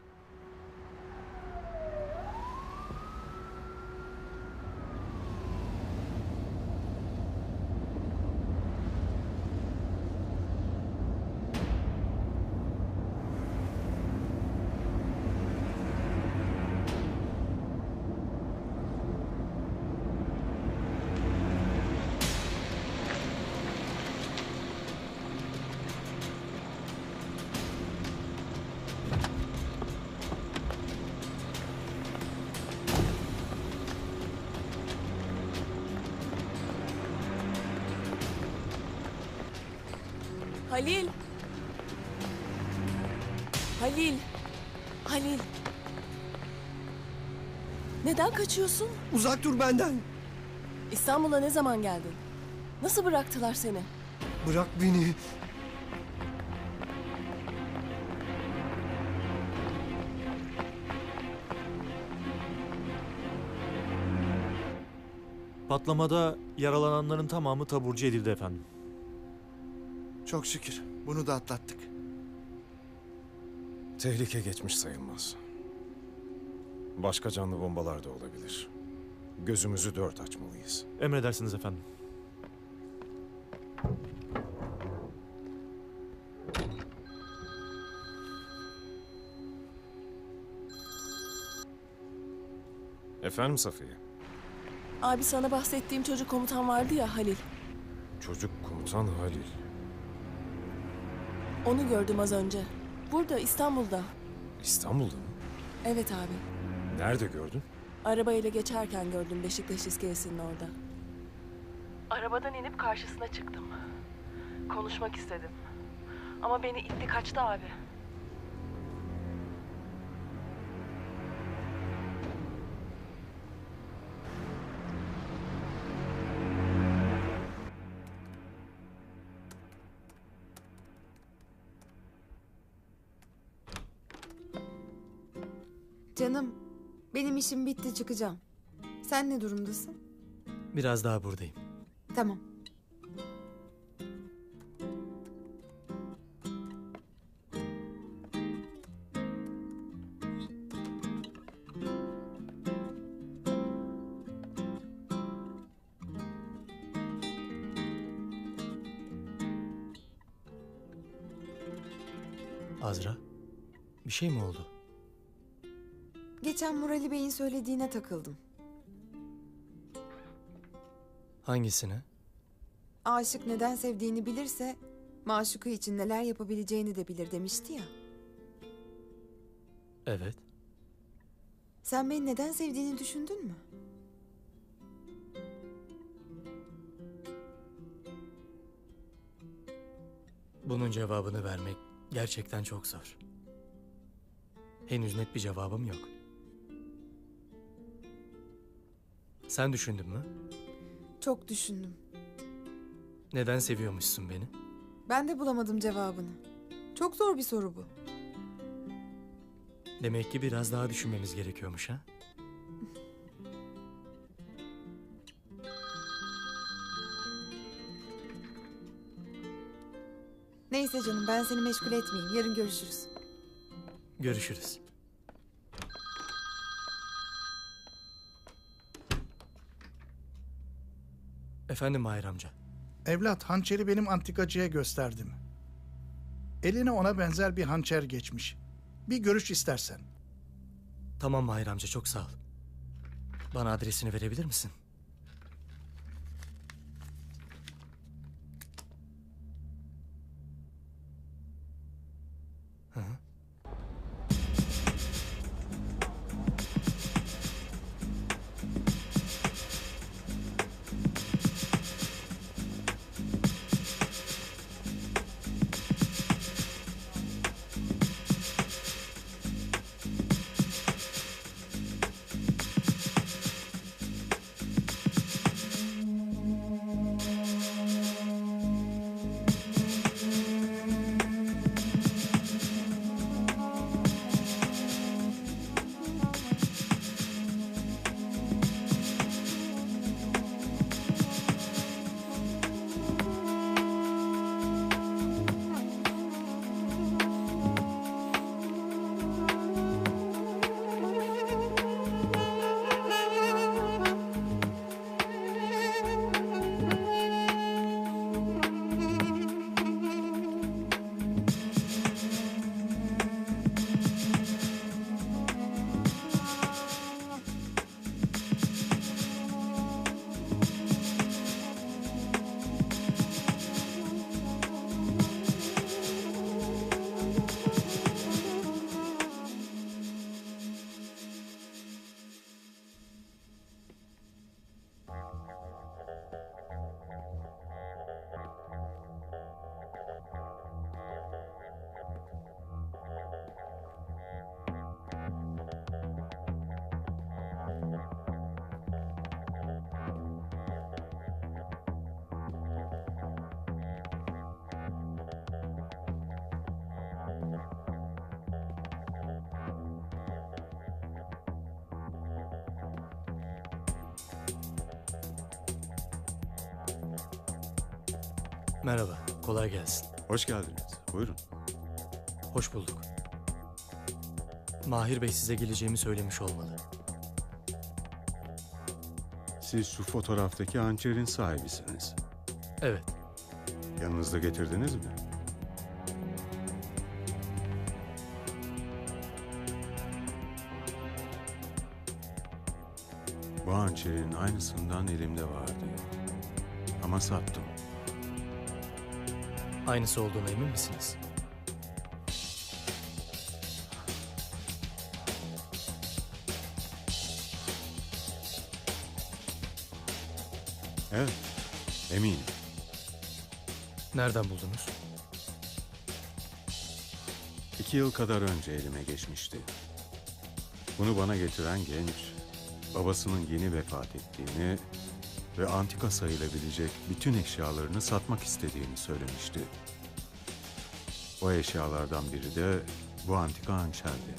Halil. Halil. Halil. Neden kaçıyorsun? Uzak dur benden. İstanbul'a ne zaman geldin? Nasıl bıraktılar seni? Bırak beni. Patlamada yaralananların tamamı taburcu edildi efendim. Çok şükür. Bunu da atlattık. Tehlike geçmiş sayılmaz. Başka canlı bombalar da olabilir. Gözümüzü dört açmalıyız. Emredersiniz efendim. Efendim Safiye? Abi sana bahsettiğim çocuk komutan vardı ya Halil. Çocuk komutan Halil. Onu gördüm az önce. Burada İstanbul'da. İstanbul'da mı? Evet abi. Nerede gördün? Arabayla geçerken gördüm Beşiktaş iskelesinin orada. Arabadan inip karşısına çıktım. Konuşmak istedim. Ama beni itti kaçtı abi. Canım, benim işim bitti, çıkacağım. Sen ne durumdasın? Biraz daha buradayım. Tamam. Azra, bir şey mi oldu? Geçen Murali Bey'in söylediğine takıldım. Hangisine? Aşık neden sevdiğini bilirse, maşuku için neler yapabileceğini de bilir demişti ya. Evet. Sen beni neden sevdiğini düşündün mü? Bunun cevabını vermek gerçekten çok zor. Henüz net bir cevabım yok. Sen düşündün mü? Çok düşündüm. Neden seviyormuşsun beni? Ben de bulamadım cevabını. Çok zor bir soru bu. Demek ki biraz daha düşünmemiz gerekiyormuş ha? Neyse canım, ben seni meşgul etmeyeyim. Yarın görüşürüz. Görüşürüz. Efendim Mahir amca. Evlat, hançeri benim antikacıya gösterdim. Eline ona benzer bir hançer geçmiş. Bir görüş istersen. Tamam Mahir amca, çok sağ ol. Bana adresini verebilir misin? Hı hı. Merhaba, kolay gelsin. Hoş geldiniz. Buyurun. Hoş bulduk. Mahir Bey size geleceğimi söylemiş olmalı. Siz şu fotoğraftaki hançerin sahibisiniz. Evet. Yanınızda getirdiniz mi? Bu hançerin aynısından elimde vardı. Ama sattım. Aynısı olduğuna emin misiniz? Evet, eminim. Nereden buldunuz? 2 yıl kadar önce elime geçmişti. Bunu bana getiren genç, babasının yeni vefat ettiğini ve antika sayılabilecek bütün eşyalarını satmak istediğini söylemişti. O eşyalardan biri de bu antika hançerdi.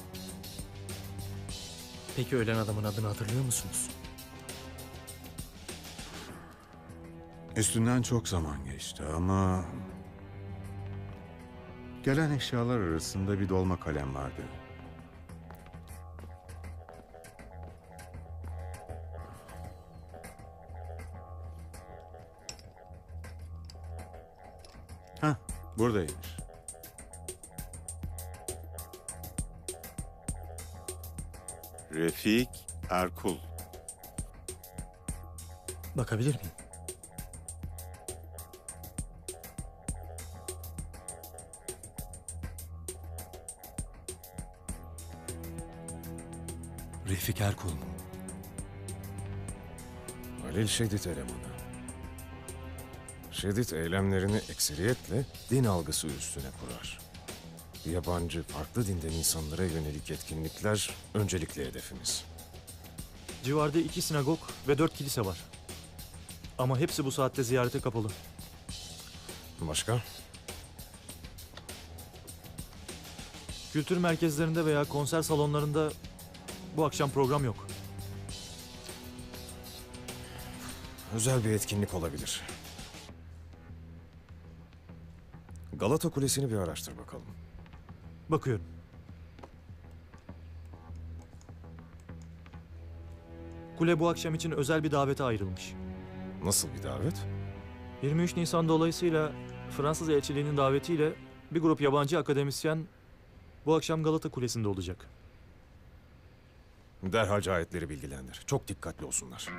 Peki ölen adamın adını hatırlıyor musunuz? Üstünden çok zaman geçti ama... Gelen eşyalar arasında bir dolma kalem vardı. Hah, buradaymış. Refik Erkul. Bakabilir miyim? Refik Erkul mu? Halil Şedid elemanı. Şedid eylemlerini ekseriyetle din algısı üstüne kurar. Yabancı, farklı dinden insanlara yönelik etkinlikler öncelikli hedefimiz. Civarda 2 sinagog ve 4 kilise var. Ama hepsi bu saatte ziyarete kapalı. Başka? Kültür merkezlerinde veya konser salonlarında bu akşam program yok. Özel bir etkinlik olabilir. Galata Kulesi'ni bir araştır bakalım. Bakıyorum. Kule bu akşam için özel bir davete ayrılmış. Nasıl bir davet? 23 Nisan dolayısıyla Fransız elçiliğinin davetiyle bir grup yabancı akademisyen bu akşam Galata Kulesi'nde olacak. Derhal cahitleri bilgilendir. Çok dikkatli olsunlar.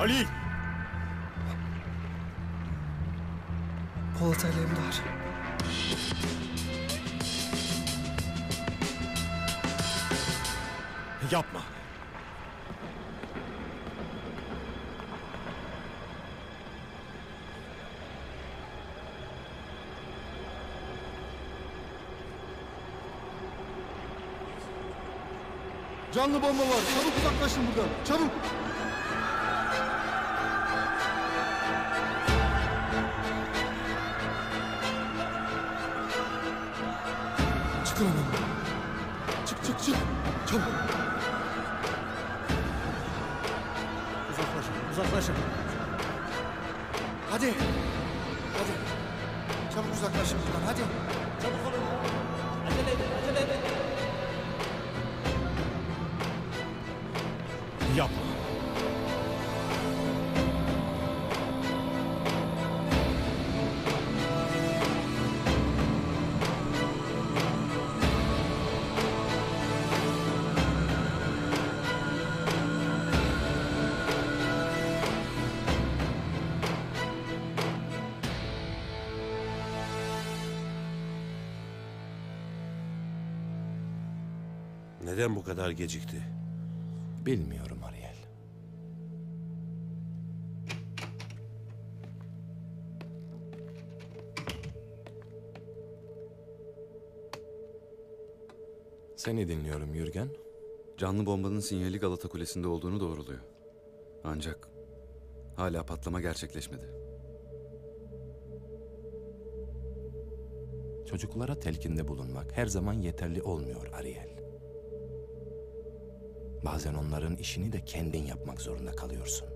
Halil! Polat Alemdar. Yapma. Canlı bomba var. Çabuk uzaklaşın buradan. Çabuk. Çıkın hemen. Çık. Çabuk. Uzaklaşın. Hadi. Çabuk uzaklaşın buradan hadi. Çabuk olun. Acele edin. Yapma. Neden bu kadar gecikti? Bilmiyorum Ariel. Seni dinliyorum Yürgen. Canlı bombanın sinyali Galata Kulesi'nde olduğunu doğruluyor. Ancak hala patlama gerçekleşmedi. Çocuklara telkinde bulunmak her zaman yeterli olmuyor Ariel. Bazen onların işini de kendin yapmak zorunda kalıyorsun.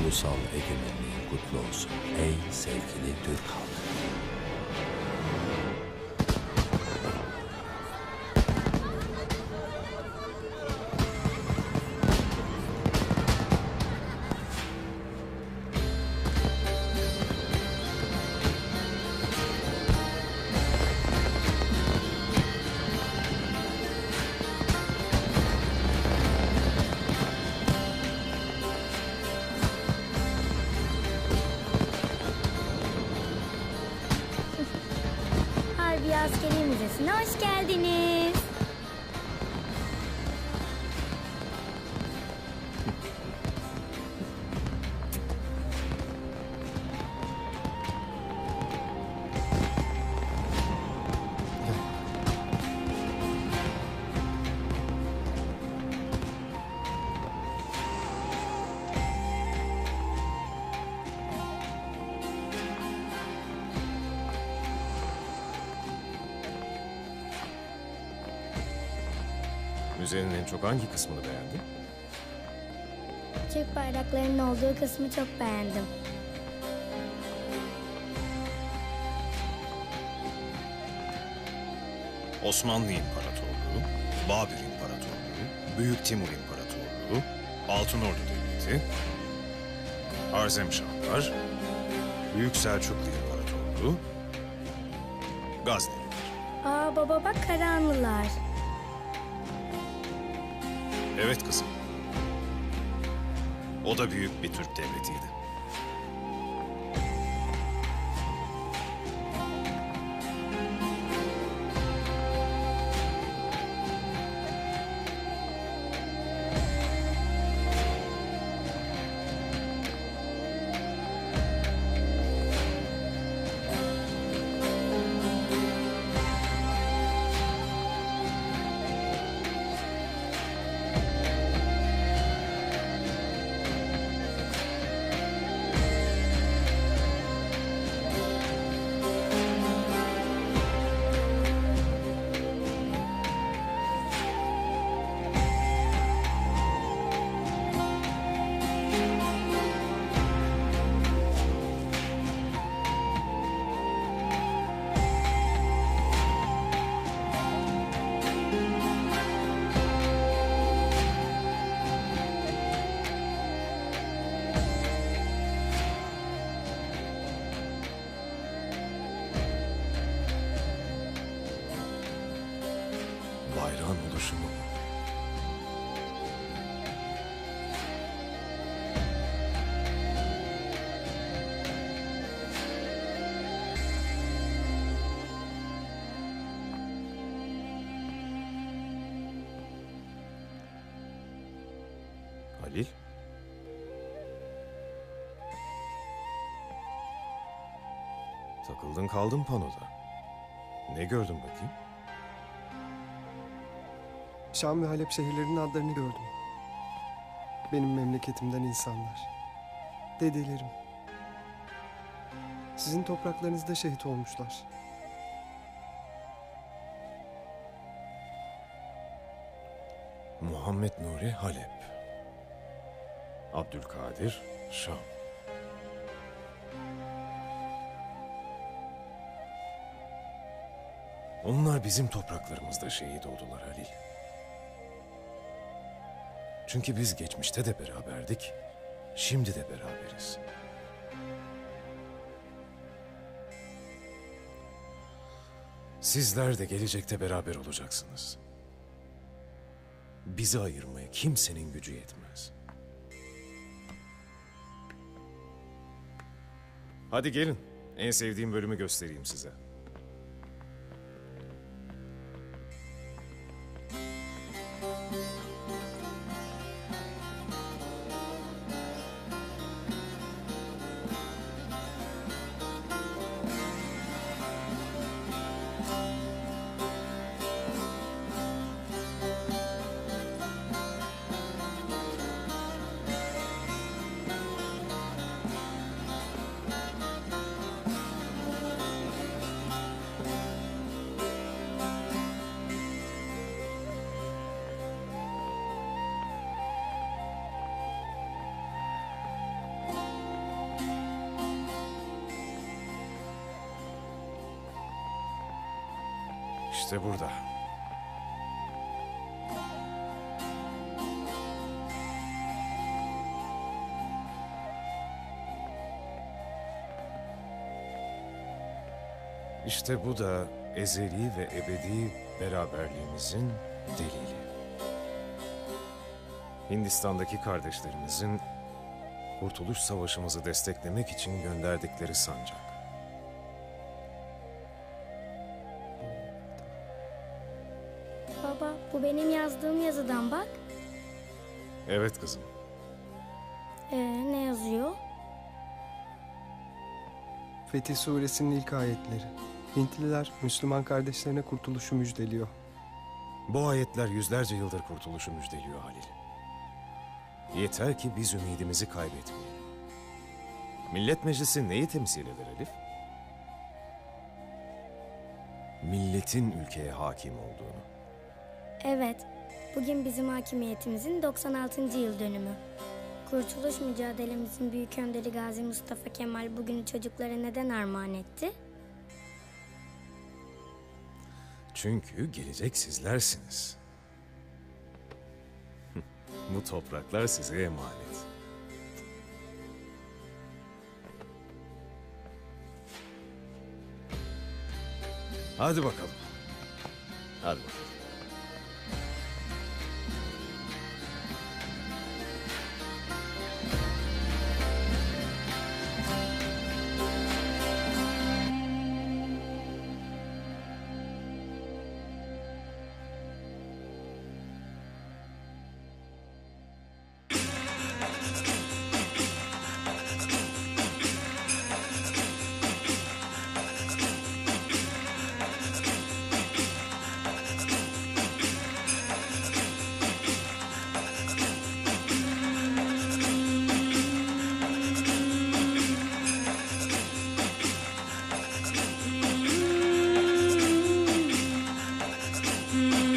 Ulusal egemenliğin kutlu olsun ey sevgili Türk halkı. Harbiye Askeri Müzesi'ne hoş geldiniz. Müzenin en çok hangi kısmını beğendin? Türk bayraklarının olduğu kısmı çok beğendim. Osmanlı İmparatorluğu, Babür İmparatorluğu, Büyük Timur İmparatorluğu, Altınordu Devleti, Harzemşahlar, Büyük Selçuklu İmparatorluğu, Gazneliler. Aa baba bak Karahanlılar. Evet kızım. O da büyük bir Türk devletiydi. bayrağın oluşumu mu? Halil? Takıldın kaldın panoda. Ne gördün bakayım? Şam ve Halep şehirlerinin adlarını gördüm. Benim memleketimden insanlar. Dedelerim. Sizin topraklarınızda şehit olmuşlar. Muhammed Nuri Halep. Abdülkadir Şam. Onlar bizim topraklarımızda şehit oldular Halil. Çünkü biz geçmişte de beraberdik, şimdi de beraberiz. Sizler de gelecekte beraber olacaksınız. Bizi ayırmaya kimsenin gücü yetmez. Hadi gelin, en sevdiğim bölümü göstereyim size. İşte burada. İşte bu da ezeli ve ebedi beraberliğimizin delili. Hindistan'daki kardeşlerimizin Kurtuluş Savaşımızı desteklemek için gönderdikleri sancak. Baba, bu benim yazdığım yazıdan bak. Evet kızım. Ne yazıyor? Fetih Suresinin ilk ayetleri. Hintliler Müslüman kardeşlerine kurtuluşu müjdeliyor. Bu ayetler yüzlerce yıldır kurtuluşu müjdeliyor Halil. Yeter ki biz ümidimizi kaybetmeyelim. Millet Meclisi neyi temsil eder Elif? Milletin ülkeye hakim olduğunu. Evet, bugün bizim hakimiyetimizin 96. yıl dönümü. Kurtuluş mücadelemizin büyük önderi Gazi Mustafa Kemal bugünü çocuklara neden armağan etti? Çünkü gelecek sizlersiniz. Bu topraklar size emanet. Hadi bakalım. Hadi bakalım. Hmm.